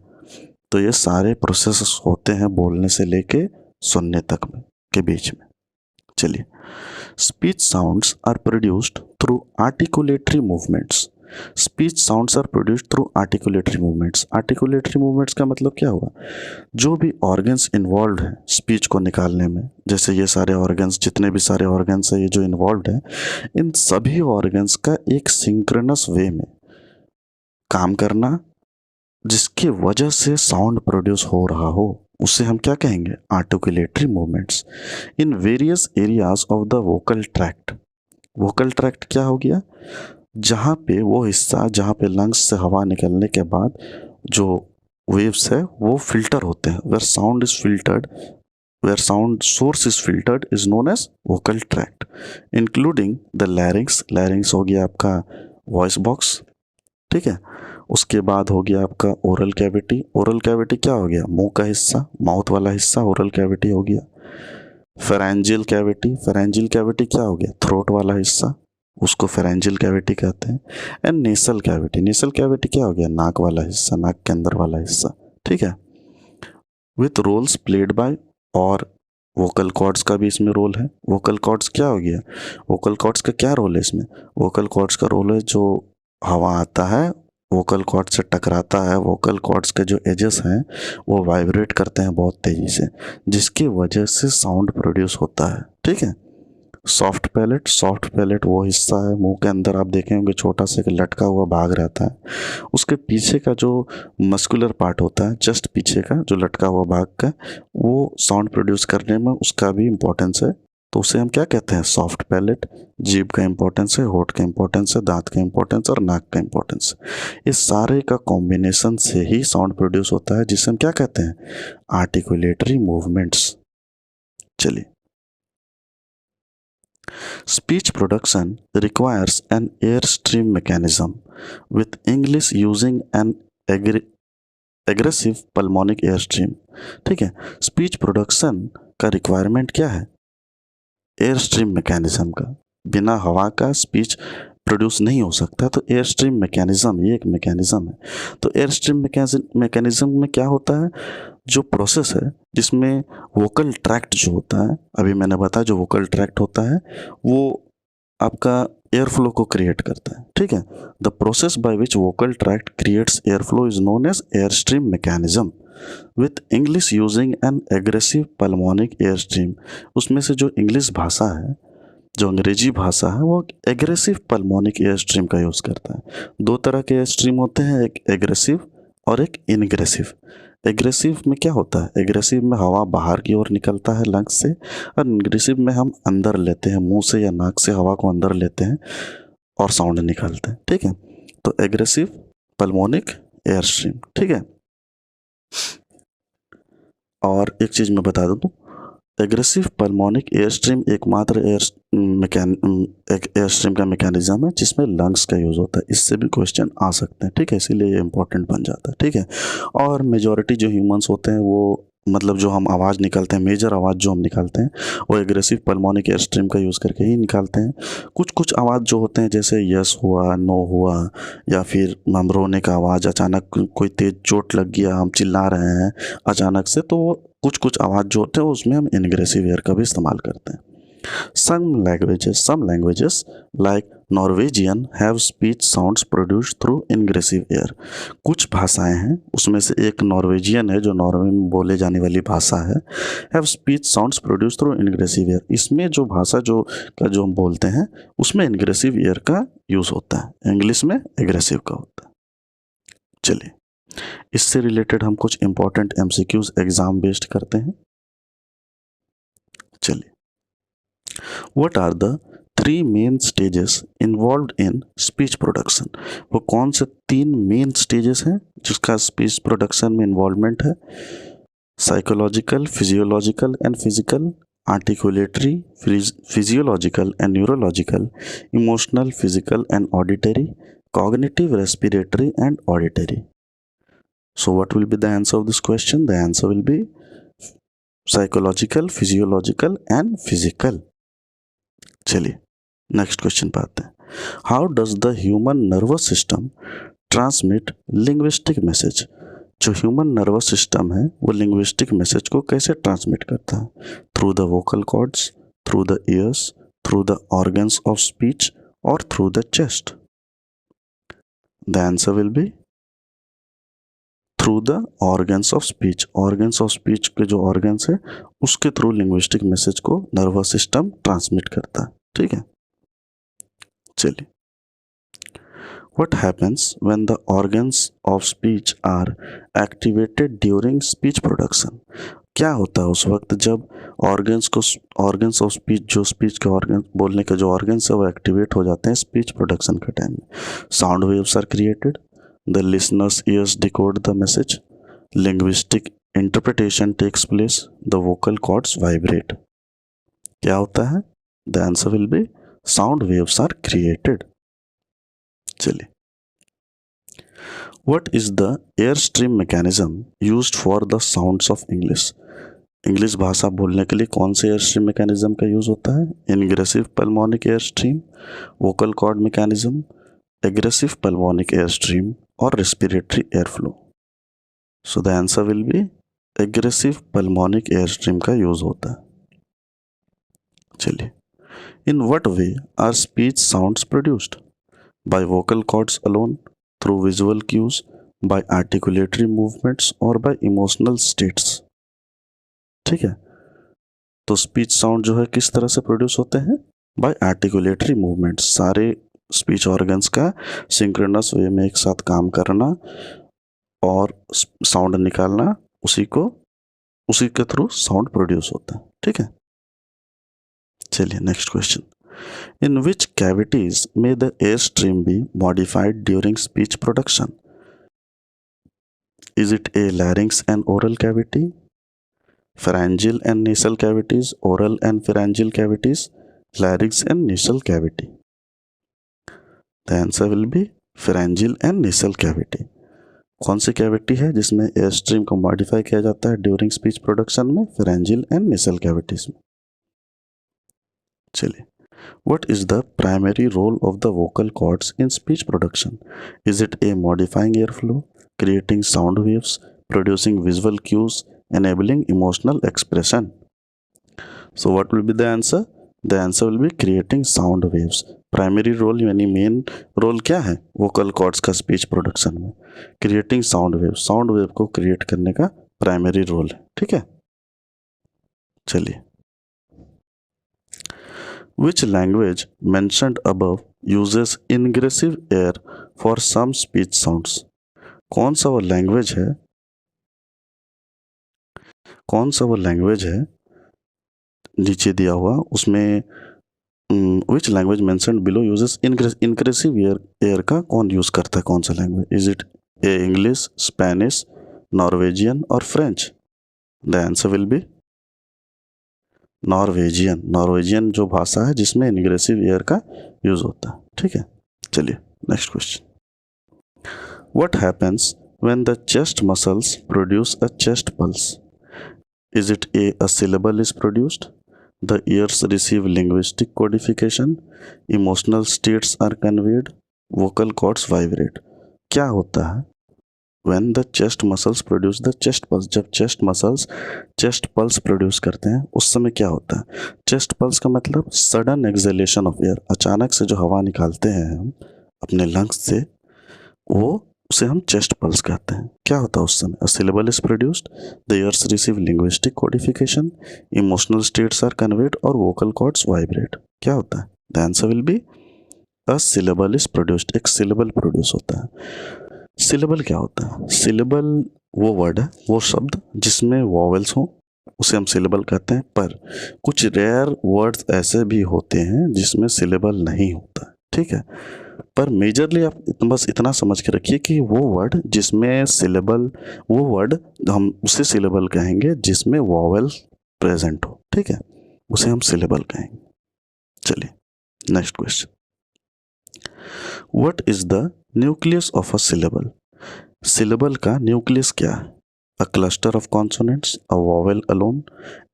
तो ये सारे प्रोसेस होते हैं बोलने से लेके सुनने तक में के बीच में। चलिए, speech sounds are produced through articulatory movements. Speech sounds are produced through articulatory movements. Articulatory movements का मतलब क्या हुआ, जो भी ऑर्गन्स इन्वॉल्व हैं स्पीच को निकालने में, जैसे ये सारे ऑर्गन्स, जितने भी सारे ऑर्गन्स हैं ये जो इन्वॉल्व हैं, इन सभी ऑर्गन्स का एक सिंक्रोनस वे में काम करना, जिसकी वजह से साउंड प्रोड्यूस हो रहा हो, उसे हम क्या कहेंगे, articulatory movements in various areas of the vocal tract. Vocal tract क्या हो गया, जहाँ पे वो हिस्सा जहाँ पे लंग्स से हवा निकलने के बाद जो वेव्स है वो फिल्टर होते हैं, where sound is filtered, where sound source is filtered is known as vocal tract, including the larynx. Larynx हो गया आपका वॉइस बॉक्स, ठीक है। उसके बाद हो गया आपका ओरल कैविटी। ओरल कैविटी क्या हो गया, मुंह का हिस्सा, माउथ वाला हिस्सा ओरल कैविटी हो गया। फेरेंजियल कैविटी, फेरेंजियल कैविटी क्या हो गया, थ्रोट वाला हिस्सा, उसको फेरेंजियल कैविटी कहते हैं। And nasal cavity, nasal cavity क्या हो गया, नाक वाला हिस्सा, नाक के अंदर वाला हिस्सा, ठीक है। विथ रोल्स प्लेड बाय, और वोकल कॉर्ड्स का भी इसमें रोल है। वोकल कॉर्ड्स क्या हो गया, वोकल कॉर्ड्स का क्या रोल है इसमें, वोकल कॉर्ड्स का रोल है जो हवा आता है वोकल कॉर्ड से टकराता है, वोकल कॉर्ड्स के जो एजेस हैं वो वाइब्रेट करते हैं बहुत तेज़ी से, जिसकी वजह से साउंड प्रोड्यूस होता है, ठीक है। सॉफ्ट पैलेट, सॉफ्ट पैलेट वो हिस्सा है मुंह के अंदर, आप देखे होंगे छोटा सा एक लटका हुआ भाग रहता है, उसके पीछे का जो मस्कुलर पार्ट होता है, जस्ट पीछे का जो लटका हुआ भाग का, वो साउंड प्रोड्यूस करने में उसका भी इम्पोर्टेंस है। तो उसे हम क्या कहते हैं, सॉफ्ट पैलेट। जीभ का इम्पोर्टेंस है, होठ का इम्पोर्टेंस है, दांत का इम्पोर्टेंस और नाक का इम्पोर्टेंस। इस सारे का कॉम्बिनेशन से ही साउंड प्रोड्यूस होता है, जिसे हम क्या कहते हैं, आर्टिकुलेटरी मूवमेंट्स। चलिए, speech production requires N air stream mechanism with English using an egressive pulmonic air stream, ठीक है। स्पीच प्रोडक्शन का रिक्वायरमेंट क्या है, एयर स्ट्रीम मैकेनिज्म का। बिना हवा का स्पीच प्रोड्यूस नहीं हो सकता, तो एयर स्ट्रीम मैकेनिज्म ये एक मैकेनिज्म है। तो एयर स्ट्रीम मैकेनिज्म में क्या होता है, जो प्रोसेस है जिसमें वोकल ट्रैक्ट जो होता है, अभी मैंने बताया जो वोकल ट्रैक्ट होता है वो आपका एयर फ्लो को क्रिएट करता है, ठीक है। The process by which vocal tract creates air flow is known as air stream mechanism with English using an egressive pulmonic air stream. उसमें से जो इंग्लिश भाषा है जो अंग्रेजी भाषा है वो एग्रेसिव पल्मोनिक एयर स्ट्रीम का यूज़ करता है। दो तरह के एयर स्ट्रीम होते हैं, एक एग्रेसिव और एक इनग्रेसिव। एग्रेसिव में क्या होता है, एग्रेसिव में हवा बाहर की ओर निकलता है लंग्स से, और इनग्रेसिव में हम अंदर लेते हैं, मुंह से या नाक से हवा को अंदर लेते हैं और साउंड निकालते हैं। ठीक है, तो एग्रेसिव पल्मोनिक एयर स्ट्रीम। ठीक है, और एक चीज़ मैं बता दूँ, एग्रेसिव पल्मोनिक एयर स्ट्रीम एकमात्र एयर स्ट्रीम का मैकेनिज्म है जिसमें लंग्स का यूज़ होता है। इससे भी क्वेश्चन आ सकते हैं। ठीक है, इसीलिए ये इंपॉर्टेंट बन जाता है। ठीक है, और मेजॉरिटी जो ह्यूमंस होते हैं वो मतलब जो हम आवाज़ निकालते हैं, मेजर आवाज़ जो हम निकालते हैं वो एग्रेसिव पल्मोनिक एयर स्ट्रीम का यूज़ करके ही निकालते हैं। कुछ कुछ आवाज़ जो होते हैं जैसे यस हुआ, नो हुआ, या फिर हम रोने का आवाज़, अचानक कोई तेज चोट लग गया, हम चिल्ला रहे हैं अचानक से, तो कुछ कुछ आवाज़ जो होते हैं उसमें हम इनग्रेसिव एयर का भी इस्तेमाल करते हैं। some languages like Norwegian have speech sounds produced through ingressive air। कुछ भाषाएं हैं, उसमें से एक नॉर्वेजियन है जो नॉर्वे में बोले जाने वाली भाषा है, have speech sounds produced through ingressive air। इसमें जो भाषा जो हम बोलते हैं उसमें इनग्रेसिव एयर का यूज़ होता है, इंग्लिश में एग्रेसिव का होता है। चलिए, इससे रिलेटेड हम कुछ इंपॉर्टेंट एमसीक्यूज एग्जाम बेस्ड करते हैं। चलिए, what are the 3 main stages involved in speech production. वो कौन से 3 मेन स्टेजेस हैं जिसका स्पीच प्रोडक्शन में इन्वॉल्वमेंट है? Psychological, physiological and physical, articulatory, physiological and neurological, emotional, physical and auditory, cognitive, respiratory and auditory। So what will be the answer of this question? The answer will be psychological, physiological and physical। चलिए नेक्स्ट क्वेश्चन पे आते हैं। How does the human nervous system transmit linguistic message. जो ह्यूमन नर्वस सिस्टम है वो लिंग्विस्टिक मैसेज को कैसे ट्रांसमिट करता है? Through the vocal cords, through the ears, through the organs of speech और through the chest. The answer will be through the organs of speech. Organs of speech के जो ऑर्गन्स है उसके थ्रू लिंग्विस्टिक मैसेज को नर्वस सिस्टम ट्रांसमिट करता है। ठीक है, चलिए, what happens when the organs of speech are activated during speech production. क्या होता है उस वक्त जब ऑर्गन्स ऑफ स्पीच, जो स्पीच के ऑर्गन, बोलने के जो ऑर्गन्स है वो एक्टिवेट हो जाते हैं स्पीच प्रोडक्शन के टाइम में? Sound waves are created, the listener's ears decode the message, linguistic interpretation takes place, the vocal cords vibrate। क्या होता है? The answer will be sound waves are created। चलिए, what is the airstream mechanism used for the sounds of English। English भाषा बोलने के लिए कौन से एयरस्ट्रीम मैकेनिज्म का यूज होता है? Ingressive pulmonic airstream, vocal cord mechanism, egressive pulmonic airstream और respiratory airflow. So the answer will be egressive pulmonic airstream का यूज होता है। चलिए, in what way are speech sounds produced? By vocal cords alone, through visual cues, by articulatory movements और बाय इमोशनल स्टेट्स। ठीक है, तो स्पीच साउंड जो है किस तरह से प्रोड्यूस होते हैं? By articulatory movements. सारे स्पीच ऑर्गन्स का सिंक्रोनस वे में एक साथ काम करना और साउंड निकालना, उसी के थ्रू साउंड प्रोड्यूस होता है। ठीक है, चलिए नेक्स्ट क्वेश्चन। इन विच कैविटीज में the air stream be modified during speech production? Is it A larynx and oral cavity, pharyngeal and nasal cavities, oral and pharyngeal cavities, larynx and nasal cavity? The answer will be pharyngeal and nasal cavity। कौन सी कैविटी है जिसमें एयर स्ट्रीम को मॉडिफाई किया जाता है ड्यूरिंग स्पीच प्रोडक्शन में? pharyngeal and nasal cavities में। चलिए, what is the primary role of the vocal cords in speech production? Is it a modifying airflow, creating sound waves, producing visual cues, enabling emotional expression? So what will be the answer? The answer will be creating sound waves। Primary role यानी मेन रोल क्या है वोकल कॉर्ड्स का स्पीच प्रोडक्शन में? Creating sound wave. Sound wave को क्रिएट करने का प्राइमरी रोल है। ठीक है, चलिए, Which language mentioned above uses ingressive air for some speech sounds? कौन सा वो लैंग्वेज है, कौन सा वो लैंग्वेज है नीचे दिया हुआ उसमें which language mentioned below uses ingressive air का कौन यूज करता है, कौन सा language? Is it a English, Spanish, Norwegian और French? The answer will be Norwegian. Norwegian जो भाषा है जिसमें इंग्रेसिव एयर का यूज होता है। ठीक है, चलिए next question. What happens when the chest muscles produce a chest pulse? Is it A syllable is produced, the ears receive linguistic codification, emotional states are conveyed, vocal cords vibrate? क्या होता है when the chest muscles produce the chest pulse? जब chest muscles chest pulse produce करते हैं उस समय क्या होता है? chest pulse का मतलब sudden exhalation of air, अचानक से जो हवा निकालते हैं हम अपने लंग्स से, वो उसे हम चेस्ट पल्स कहते हैं। क्या होता है उस समय? A syllable is produced, the ears receive linguistic codification, emotional states are conveyed और वोकल कॉर्ड्स वाइब्रेट। क्या होता है? The answer will be a syllable is produced. एक सिलेबल प्रोड्यूस होता है। सिलेबल क्या होता है? सिलेबल वो वर्ड है, वो शब्द जिसमें वॉवेल्स हों, उसे हम सिलेबल कहते हैं। पर कुछ रेयर वर्ड्स ऐसे भी होते हैं जिसमें सिलेबल नहीं होता। ठीक है, पर मेजरली आप बस इतना समझ के रखिए कि वो वर्ड जिसमें सिलेबल, वो वर्ड हम उसे सिलेबल कहेंगे जिसमें वॉवेल प्रेजेंट हो। ठीक है, उसे हम सिलेबल कहेंगे। चलिए next question. What is the nucleus of a syllable? Syllable का न्यूक्लियस क्या है? A cluster of consonants, a vowel alone,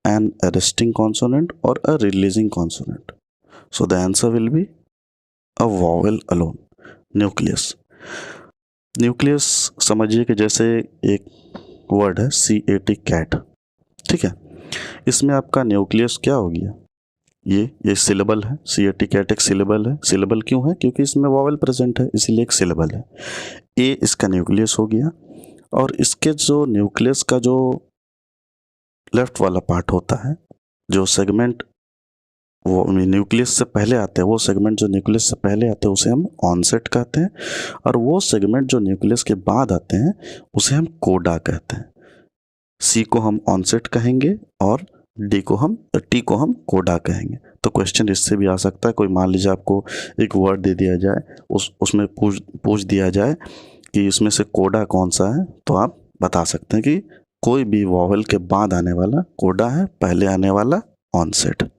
an arresting consonant और a releasing consonant? So the answer will be a vowel alone. Nucleus, nucleus समझिए कि जैसे एक वर्ड है CAT कैट। ठीक है, इसमें आपका न्यूक्लियस क्या हो गया? ये सिलेबल है। CAT कैट एक सिलेबल है। सिलेबल क्यों है? क्योंकि इसमें वॉवेल प्रेजेंट है, इसीलिए एक सिलेबल है। ए इसका न्यूक्लियस हो गया, और इसके जो न्यूक्लियस का जो लेफ्ट वाला पार्ट होता है, जो सेगमेंट वो न्यूक्लियस से पहले आते हैं, वो सेगमेंट जो न्यूक्लियस से पहले आते हैं उसे हम ऑनसेट कहते हैं, और वो सेगमेंट जो न्यूक्लियस के बाद आते हैं उसे हम कोडा कहते हैं। सी को हम ऑनसेट कहेंगे और टी को हम कोडा कहेंगे। तो क्वेश्चन इससे भी आ सकता है, कोई मान लीजिए आपको एक वर्ड दे दिया जाए, उसमें पूछ दिया जाए कि इसमें से कोडा कौन सा है, तो आप बता सकते हैं कि कोई भी वॉवेल के बाद आने वाला कोडा है, पहले आने वाला ऑनसेट।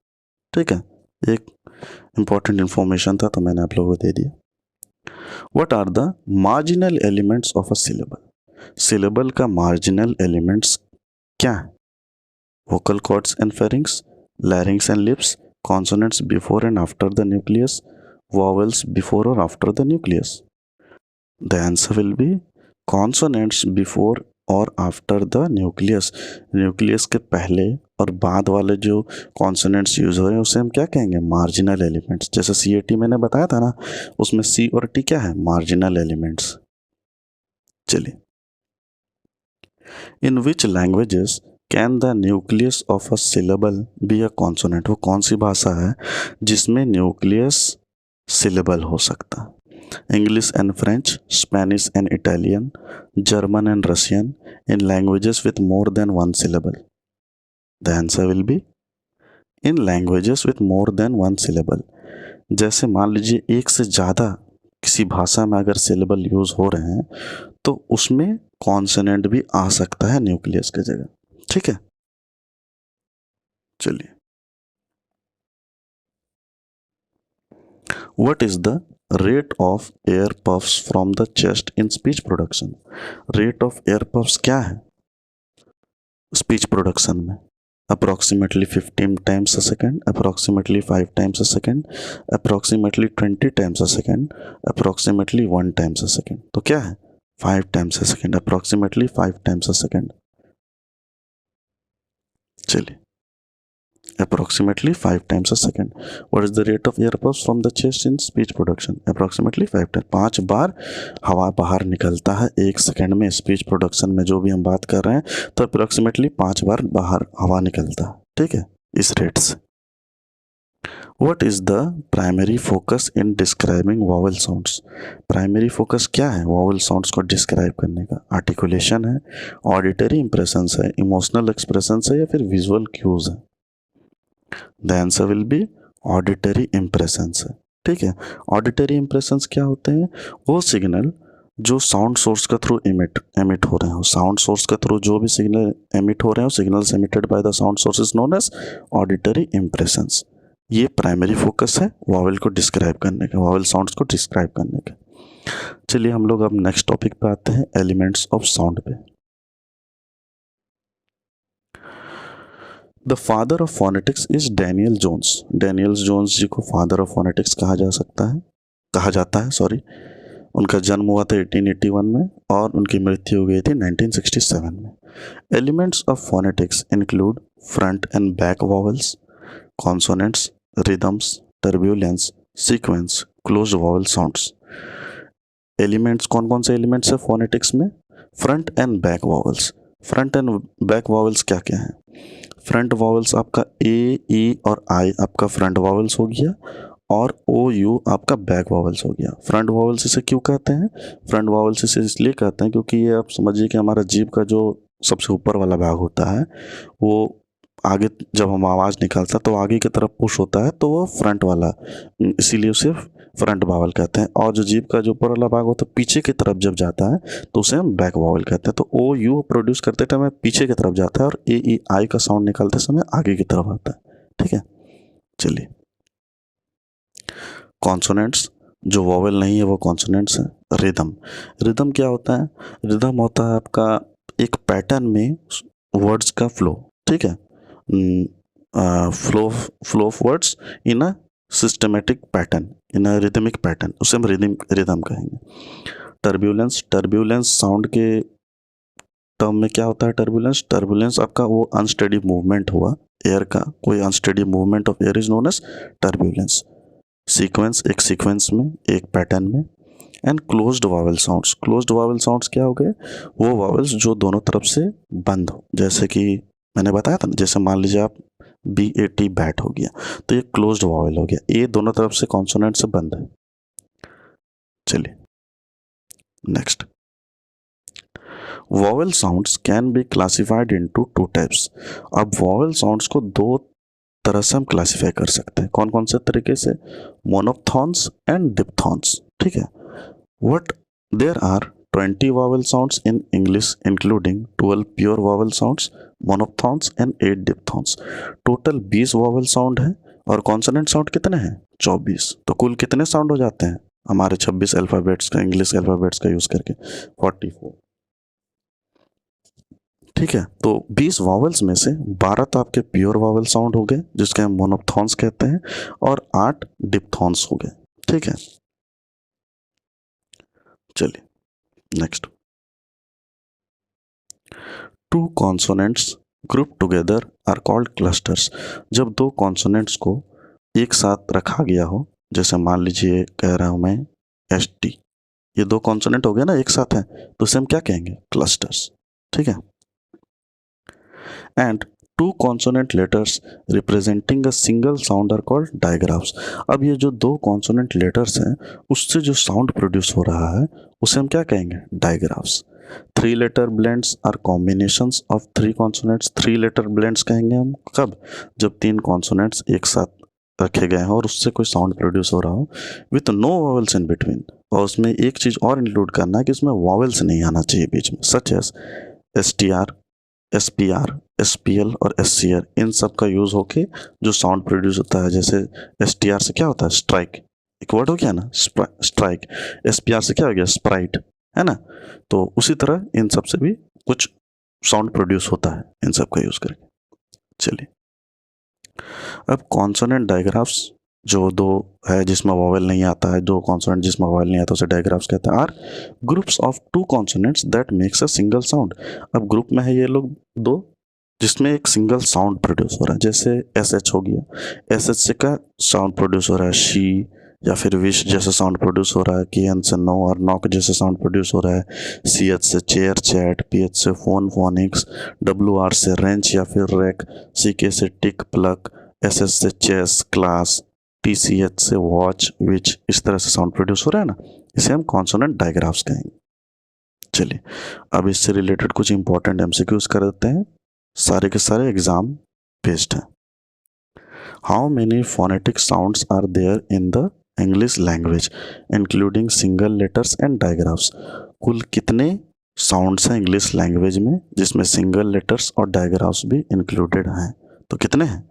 ठीक है, एक इंपॉर्टेंट इंफॉर्मेशन था तो मैंने आप लोगों को दे दिया। What are the marginal elements of a syllable? Syllable का मार्जिनल एलिमेंट्स क्या है? Vocal cords and pharynx, larynx and lips, consonants before and after the nucleus, vowels before और after the nucleus? The answer will be consonants before और आफ्टर द न्यूक्लियस। न्यूक्लियस के पहले और बाद वाले जो कॉन्सोनेंट्स यूज हो रहे हैं उसे हम क्या कहेंगे? Marginal elements. जैसे CAT मैंने बताया था ना, उसमें C और T क्या है? Marginal elements. चलिए, in which languages can the nucleus of a syllable be a consonant? वो कौन सी भाषा है जिसमें न्यूक्लियस सिलेबल हो सकता है? English and French, Spanish and Italian, German and Russian, in languages with more than one syllable? The answer will be in languages with more than one syllable. जैसे मान लीजिए एक से ज़्यादा किसी भाषा में अगर सिलेबल यूज हो रहे हैं तो उसमें कॉन्सोनेंट भी आ सकता है न्यूक्लियस की जगह। ठीक है, चलिए, what is the rate of air puffs from the chest in speech production? Rate of air puffs क्या है स्पीच प्रोडक्शन में? approximately 15 times a second, approximately 5 times a second, approximately 20 times a second, approximately 1 times a second. तो क्या है? 5 times a second, approximately 5 times a second. चलिए, approximately 5 times a second. What is the rate of air puffs from the chest in speech production? Approximately 5 times. 5 बार हवा बाहर निकलता है 1 सेकेंड में। स्पीच प्रोडक्शन में जो भी हम बात कर रहे हैं तो अप्रोक्सीमेटली 5 बार बाहर हवा निकलता है। ठीक है, इस रेट से। What is the primary focus in describing vowel sounds? Primary focus क्या है वॉवल साउंड्स को डिस्क्राइब करने का? आर्टिकुलेशन है, ऑडिटरी इंप्रेशंस है, इमोशनल एक्सप्रेशंस है, या फिर विजुअल क्यूज है? The answer will B auditory impressions है। ठीक है, ऑडिटरी इंप्रेशंस क्या होते हैं? वो सिग्नल जो साउंड सोर्स के थ्रू एमिट हो रहे हो, साउंड सोर्स के थ्रू जो भी सिग्नल एमिट हो रहे हो, signals emitted by the sound source is known as auditory impressions. ये प्राइमरी फोकस है वॉवल को डिस्क्राइब करने का, वॉवल साउंड्स को डिस्क्राइब करने का। चलिए हम लोग अब नेक्स्ट टॉपिक पे आते हैं, एलिमेंट्स ऑफ साउंड पे। The father of phonetics is Daniel Jones. Daniel Jones ji को फादर ऑफ फोनेटिक्स कहा जाता है सॉरी। उनका जन्म हुआ था 1881 में और उनकी मृत्यु हो गई थी 1967 में। Elements of phonetics include front and back vowels, consonants, rhythms, turbulence, sequence, closed vowel sounds. Elements कौन कौन से एलिमेंट्स है फोनेटिक्स में? Front and back vowels. Front and back vowels क्या क्या है? फ्रंट वॉवल्स आपका ए, ई और आई आपका फ्रंट वॉवल्स हो गया, और ओ यू आपका बैक वॉवल्स हो गया। फ्रंट वॉवल्स इसे क्यों कहते हैं? फ्रंट वॉवल्स इसे इसलिए कहते हैं क्योंकि ये आप समझिए कि हमारा जीभ का जो सबसे ऊपर वाला भाग होता है वो आगे जब हम आवाज़ निकालता है तो आगे की तरफ पुश होता है, तो वो फ्रंट वाला, इसीलिए उसे फ्रंट वॉवल कहते हैं। और जो जीभ का जो ऊपर वाला भाग होता है पीछे की तरफ जब जाता है तो उसे हम बैक वॉवल कहते हैं। तो ओ यू प्रोड्यूस करते टाइम पीछे की तरफ जाता है और ए ई आई का साउंड निकालते समय आगे की तरफ आता है। ठीक है, चलिए। कॉन्सोनेंट्स, जो वॉवल नहीं है वो कॉन्सोनेंट्स है। रिदम, रिदम क्या होता है? रिदम होता है आपका एक पैटर्न में वर्ड्स का फ्लो। ठीक है, flow of words in a systematic pattern, in a rhythmic pattern, उसे हम रिदम कहेंगे। टर्ब्यूलेंस, टर्ब्यूलेंस साउंड के टर्म में क्या होता है? टर्ब्यूलेंस, टर्ब्यूलेंस आपका वो अनस्टेडी मूवमेंट हुआ एयर का, कोई unsteady movement of air is known as turbulence. Sequence, एक सीक्वेंस में, एक पैटर्न में। And closed vowel sounds, closed vowel sounds क्या हो गए? वो वॉवल्स जो दोनों तरफ से बंद हो, जैसे कि मैंने बताया था ना, जैसे मान लीजिए आप BAT बैट हो गया तो ये क्लोज्ड वॉवल हो गया, ये दोनों तरफ से कॉन्सोनेंट से बंद है। चलिए next, vowel sounds can be classified into two types. अब वॉवल साउंड्स को दो तरह से हम क्लासीफाई कर सकते हैं। कौन कौन से तरीके से? Monophthongs and diphthongs. ठीक है, what there are 20 vowel sounds in English including 12 pure vowel sounds, monophthongs and 8 diphthongs। Total 20 vowel sound है और कॉन्सोनेंट साउंड कितने हैं? 24। तो कुल कितने साउंड हो जाते हैं हमारे 26 अल्फ़ाबेट्स का, इंग्लिश अल्फ़ाबेट्स का यूज़ करके? 44। ठीक है, तो 20 वॉवल्स में से 12 तो आपके प्योर वॉवल साउंड हो गए जिसके हम मोनोप्थॉन्स कहते हैं, और 8 डिप्थॉन्स हो गए। ठीक है, चलिए next. Two consonants group together are called clusters. जब दो कॉन्सोनेंट्स को एक साथ रखा गया हो, जैसे मान लीजिए कह रहा हूं मैं ST, ये दो कॉन्सोनेंट हो गए ना, एक साथ हैं, तो इसे हम क्या कहेंगे? क्लस्टर्स। ठीक है, and two consonant letters representing a single sound are called digraphs. अब ये जो दो कॉन्सोनेंट लेटर्स हैं उससे जो साउंड प्रोड्यूस हो रहा है उसे हम क्या कहेंगे? Digraphs. Three letter blends are combinations of three consonants. Three letter blends कहेंगे हम कब? जब तीन कॉन्सोनेंट्स एक साथ रखे गए हो और उससे कोई साउंड प्रोड्यूस हो रहा हो with no vowels in between. और उसमें एक चीज़ और इंक्लूड करना है कि उसमें वॉवल्स नहीं आना चाहिए बीच में, such as STR, SPR, SPL और SCR, इन सब का यूज़ होके जो साउंड प्रोड्यूस होता है। जैसे STR से क्या होता है? स्ट्राइक, एक वर्ड हो गया ना, स्ट्राइक। SPR से क्या हो गया? स्प्राइट, है ना। तो उसी तरह इन सब से भी कुछ साउंड प्रोड्यूस होता है इन सब का यूज़ करके। चलिए, अब कॉन्सोनेंट डायग्राफ्स जो दो है जिसमें वॉवेल नहीं आता है, दो कॉन्सोनेंट जिसमें वॉवेल नहीं आता उसे डायग्राफ्स कहते हैं। Are groups of two consonants that makes a single sound. अब ग्रुप में है ये लोग दो जिसमें एक सिंगल साउंड प्रोड्यूस हो रहा है। जैसे SH हो गया, SH से का साउंड प्रोड्यूस हो रहा है शी, या फिर विश जैसे साउंड प्रोड्यूस हो रहा है, KN से नो और नॉक जैसे साउंड प्रोड्यूस हो रहा है, CH से चेयर चैट, PH से फोन फोनिक्स, WR से रेंच या फिर रैक, CK से टिक प्लग, SS से चेस, क्लास, TCH से वॉच, विच, इस तरह से साउंड प्रोड्यूस हो रहा है ना, इसे हम कॉन्सोनेंट डायग्राफ्स कहेंगे। चलिए अब इससे रिलेटेड कुछ इंपॉर्टेंट MCQs कर देते हैं, सारे के सारे एग्जाम बेस्ड हैं। How many phonetic sounds are there in the English language including single letters and digraphs? कुल कितने साउंड्स हैं इंग्लिश लैंग्वेज में जिसमें सिंगल लेटर्स और डायग्राफ्स भी इंक्लूडेड हैं? तो कितने हैं?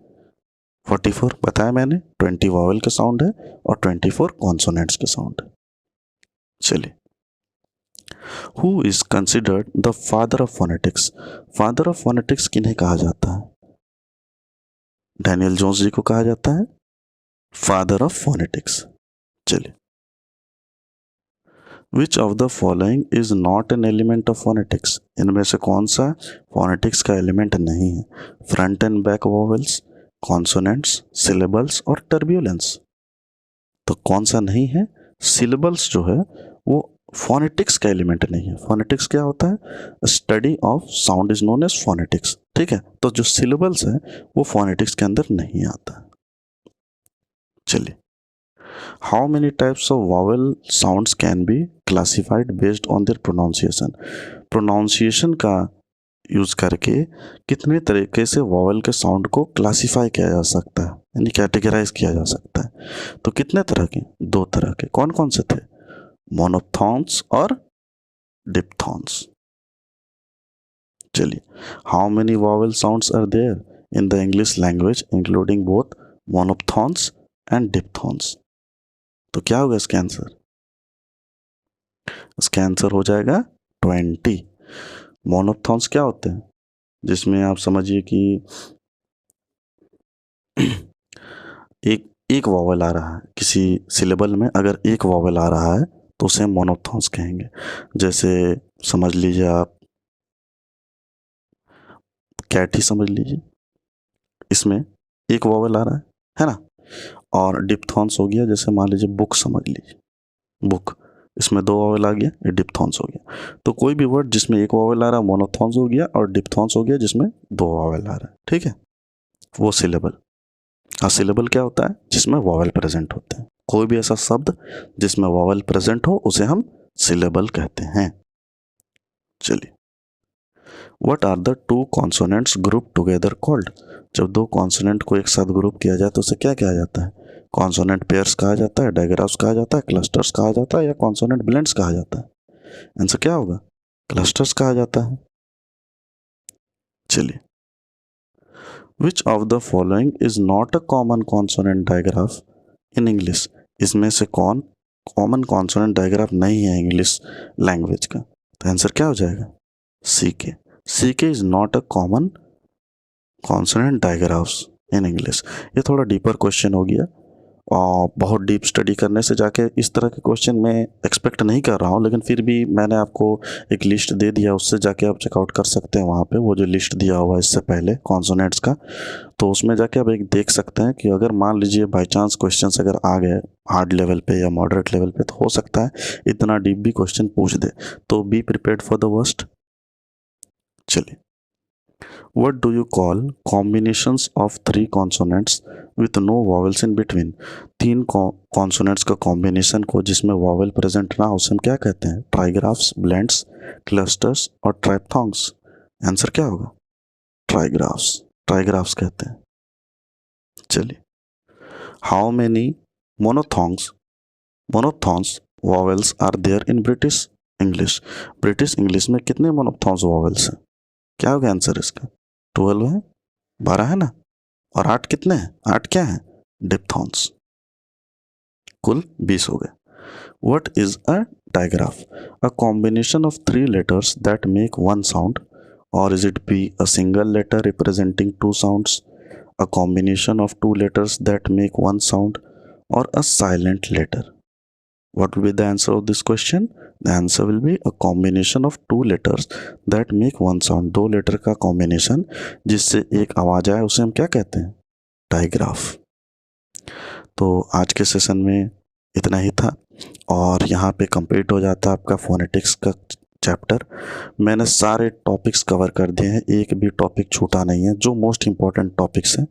44 बताया मैंने। 20 वॉवेल के साउंड है और 24 कॉन्सोनेंट्स के साउंड है। चलिए, who is considered the father of phonetics? Father of phonetics किन्हें कहा जाता है? डैनियल जोन्स जी को कहा जाता है फादर ऑफ फोनेटिक्स। चलिए, which of the following is not an element of phonetics? इनमें से कौन सा फोनेटिक्स का एलिमेंट नहीं है? Front and back vowels, consonants, syllables और टर्ब्यूलेंस। तो कौन सा नहीं है? सिलेबल्स जो है वो फोनेटिक्स का एलिमेंट नहीं है। फोनेटिक्स क्या होता है? Study of sound is known as phonetics, ठीक है। तो जो सिलेबल्स है वो फोनेटिक्स के अंदर नहीं आता। चलिए, how many types of vowel sounds can be classified based on their pronunciation? Pronunciation का यूज करके कितने तरीके से वॉवेल के साउंड को क्लासिफाई किया जा सकता है, यानी कैटेगराइज किया जा सकता है। तो कितने तरह के? 2 तरह के। कौन कौन से थे? मोनोथॉन्स और डिप्थॉन्स। चलिए, how many vowel sounds are there in the English language including both monophthongs and diphthongs? तो क्या होगा इसका आंसर? इसका आंसर हो जाएगा 20। मोनोथॉन्स क्या होते हैं? जिसमें आप समझिए कि एक एक वॉवेल आ रहा है किसी सिलेबल में, अगर एक वॉवेल आ रहा है तो उसे मोनोथॉन्स कहेंगे। जैसे समझ लीजिए आप कैट ही समझ लीजिए, इसमें एक वॉवेल आ रहा है ना। और डिप्थॉन्स हो गया, जैसे मान लीजिए बुक समझ लीजिए, बुक, इसमें 2 वॉवेल आ गया, ये डिप्थॉन्स हो गया। तो कोई भी वर्ड जिसमें एक वॉवेल आ रहा है मोनोथॉन्स हो गया, और डिप्थॉन्स हो गया जिसमें 2 वॉवेल आ रहा है, ठीक है, वो सिलेबल। हाँ, सिलेबल क्या होता है? जिसमें वॉवेल प्रेजेंट होते हैं। कोई भी ऐसा शब्द जिसमें वॉवेल प्रेजेंट हो उसे हम सिलेबल कहते हैं। चलिए, what are the 2 consonants group together called? जब 2 कॉन्सोनेंट को एक साथ ग्रुप किया जाए तो उसे क्या कहा जाता है? कॉन्सोनेंट पेयर्स कहा जाता है, डायग्राफ्स कहा जाता है, क्लस्टर्स कहा जाता है, या कॉन्सोनेंट ब्लेंड्स कहा जाता है? आंसर क्या होगा? क्लस्टर्स कहा जाता है। चलिए, which of the following is not a common consonant digraph in English? इसमें से कौन कॉमन कॉन्सोनेंट डायग्राफ नहीं है इंग्लिश लैंग्वेज का? तो आंसर क्या हो जाएगा? CK। CK is not a common consonant digraphs in English. ये थोड़ा डीपर क्वेश्चन हो गया, और बहुत डीप स्टडी करने से जाके इस तरह के क्वेश्चन मैं एक्सपेक्ट नहीं कर रहा हूँ, लेकिन फिर भी मैंने आपको एक लिस्ट दे दिया, उससे जाके आप चेकआउट कर सकते हैं। वहाँ पे वो जो लिस्ट दिया हुआ है इससे पहले कॉन्सोनेंट्स का, तो उसमें जाके आप एक देख सकते हैं कि अगर मान लीजिए बाई चांस क्वेश्चन अगर आ गए हार्ड लेवल पे या मॉडरेट लेवल पे, तो हो सकता है इतना डीप भी क्वेश्चन पूछ दे, तो B prepared for the worst. चलिए, what do you call combinations of 3 consonants with no vowels in between? 3 consonants का कॉम्बिनेशन को जिसमें वॉवेल प्रेजेंट ना हो उसे हम क्या कहते हैं? ट्राइग्राफ्स, ब्लेंड्स, क्लस्टर्स और ट्राइप्थॉन्ग्स। आंसर क्या होगा? ट्राइग्राफ्स। ट्राइग्राफ्स कहते हैं। चलिए, how many monophthongs monophthongs vowels are there in British English? British English में कितने मोनोथॉन्स वॉवेल्स हैं? क्या होगा आंसर इसका? 12 है, 12 है ना, और 8 कितने हैं? 8 क्या हैं? डिप्थॉन्स। कुल 20 हो गए। What is a digraph? A combination of 3 letters that make 1 sound, और is it be a single letter representing 2 sounds, a combination of 2 letters that make 1 sound, or a silent letter? What will be the answer of this question? The answer will be a combination of 2 letters that make 1 sound. 2 letter का कॉम्बिनेशन जिससे एक आवाज आए उसे हम क्या कहते हैं? डायग्राफ। तो आज के सेशन में इतना ही था, और यहाँ पे कंप्लीट हो जाता है आपका फोनेटिक्स का चैप्टर। मैंने सारे टॉपिक्स कवर कर दिए हैं, एक भी टॉपिक छूटा नहीं है, जो मोस्ट इम्पॉर्टेंट टॉपिक्स हैं।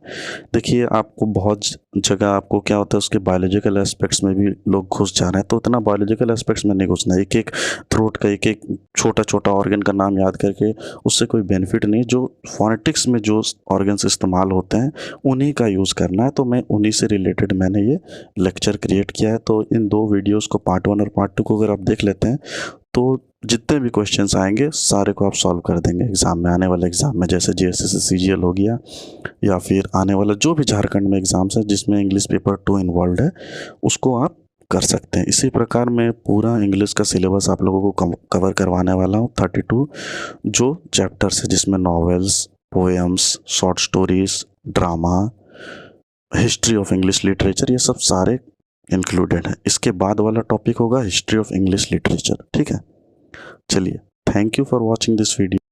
देखिए आपको बहुत जगह आपको क्या होता है उसके बायोलॉजिकल एस्पेक्ट्स में भी लोग घुस जा रहे हैं, तो इतना बायोलॉजिकल एस्पेक्ट्स में नहीं घुसना है। एक एक थ्रोट का एक एक छोटा छोटा ऑर्गन का नाम याद करके उससे कोई बेनिफिट नहीं। जो फोनेटिक्स में जो ऑर्गन्स इस्तेमाल होते हैं उन्हीं का यूज़ करना है, तो मैं उन्हीं से रिलेटेड मैंने ये लेक्चर क्रिएट किया है। तो इन 2 वीडियोस को पार्ट 1 और पार्ट 2 को अगर आप देख लेते हैं तो जितने भी क्वेश्चंस आएंगे सारे को आप सॉल्व कर देंगे एग्ज़ाम में, आने वाले एग्ज़ाम में, जैसे जीएसएससी सीजीएल हो गया या फिर आने वाला जो भी झारखंड में एग्ज़ाम्स है जिसमें इंग्लिश पेपर 2 इन्वॉल्व है उसको आप कर सकते हैं। इसी प्रकार मैं पूरा इंग्लिश का सिलेबस आप लोगों को कवर करवाने वाला हूँ। 32 जो चैप्टर्स है जिसमें novels, poems, short stories, drama, history of English literature, ये सब सारे इंक्लूडेड है। इसके बाद वाला टॉपिक होगा हिस्ट्री ऑफ इंग्लिश लिटरेचर। ठीक है, चलिए, thank you for watching this video.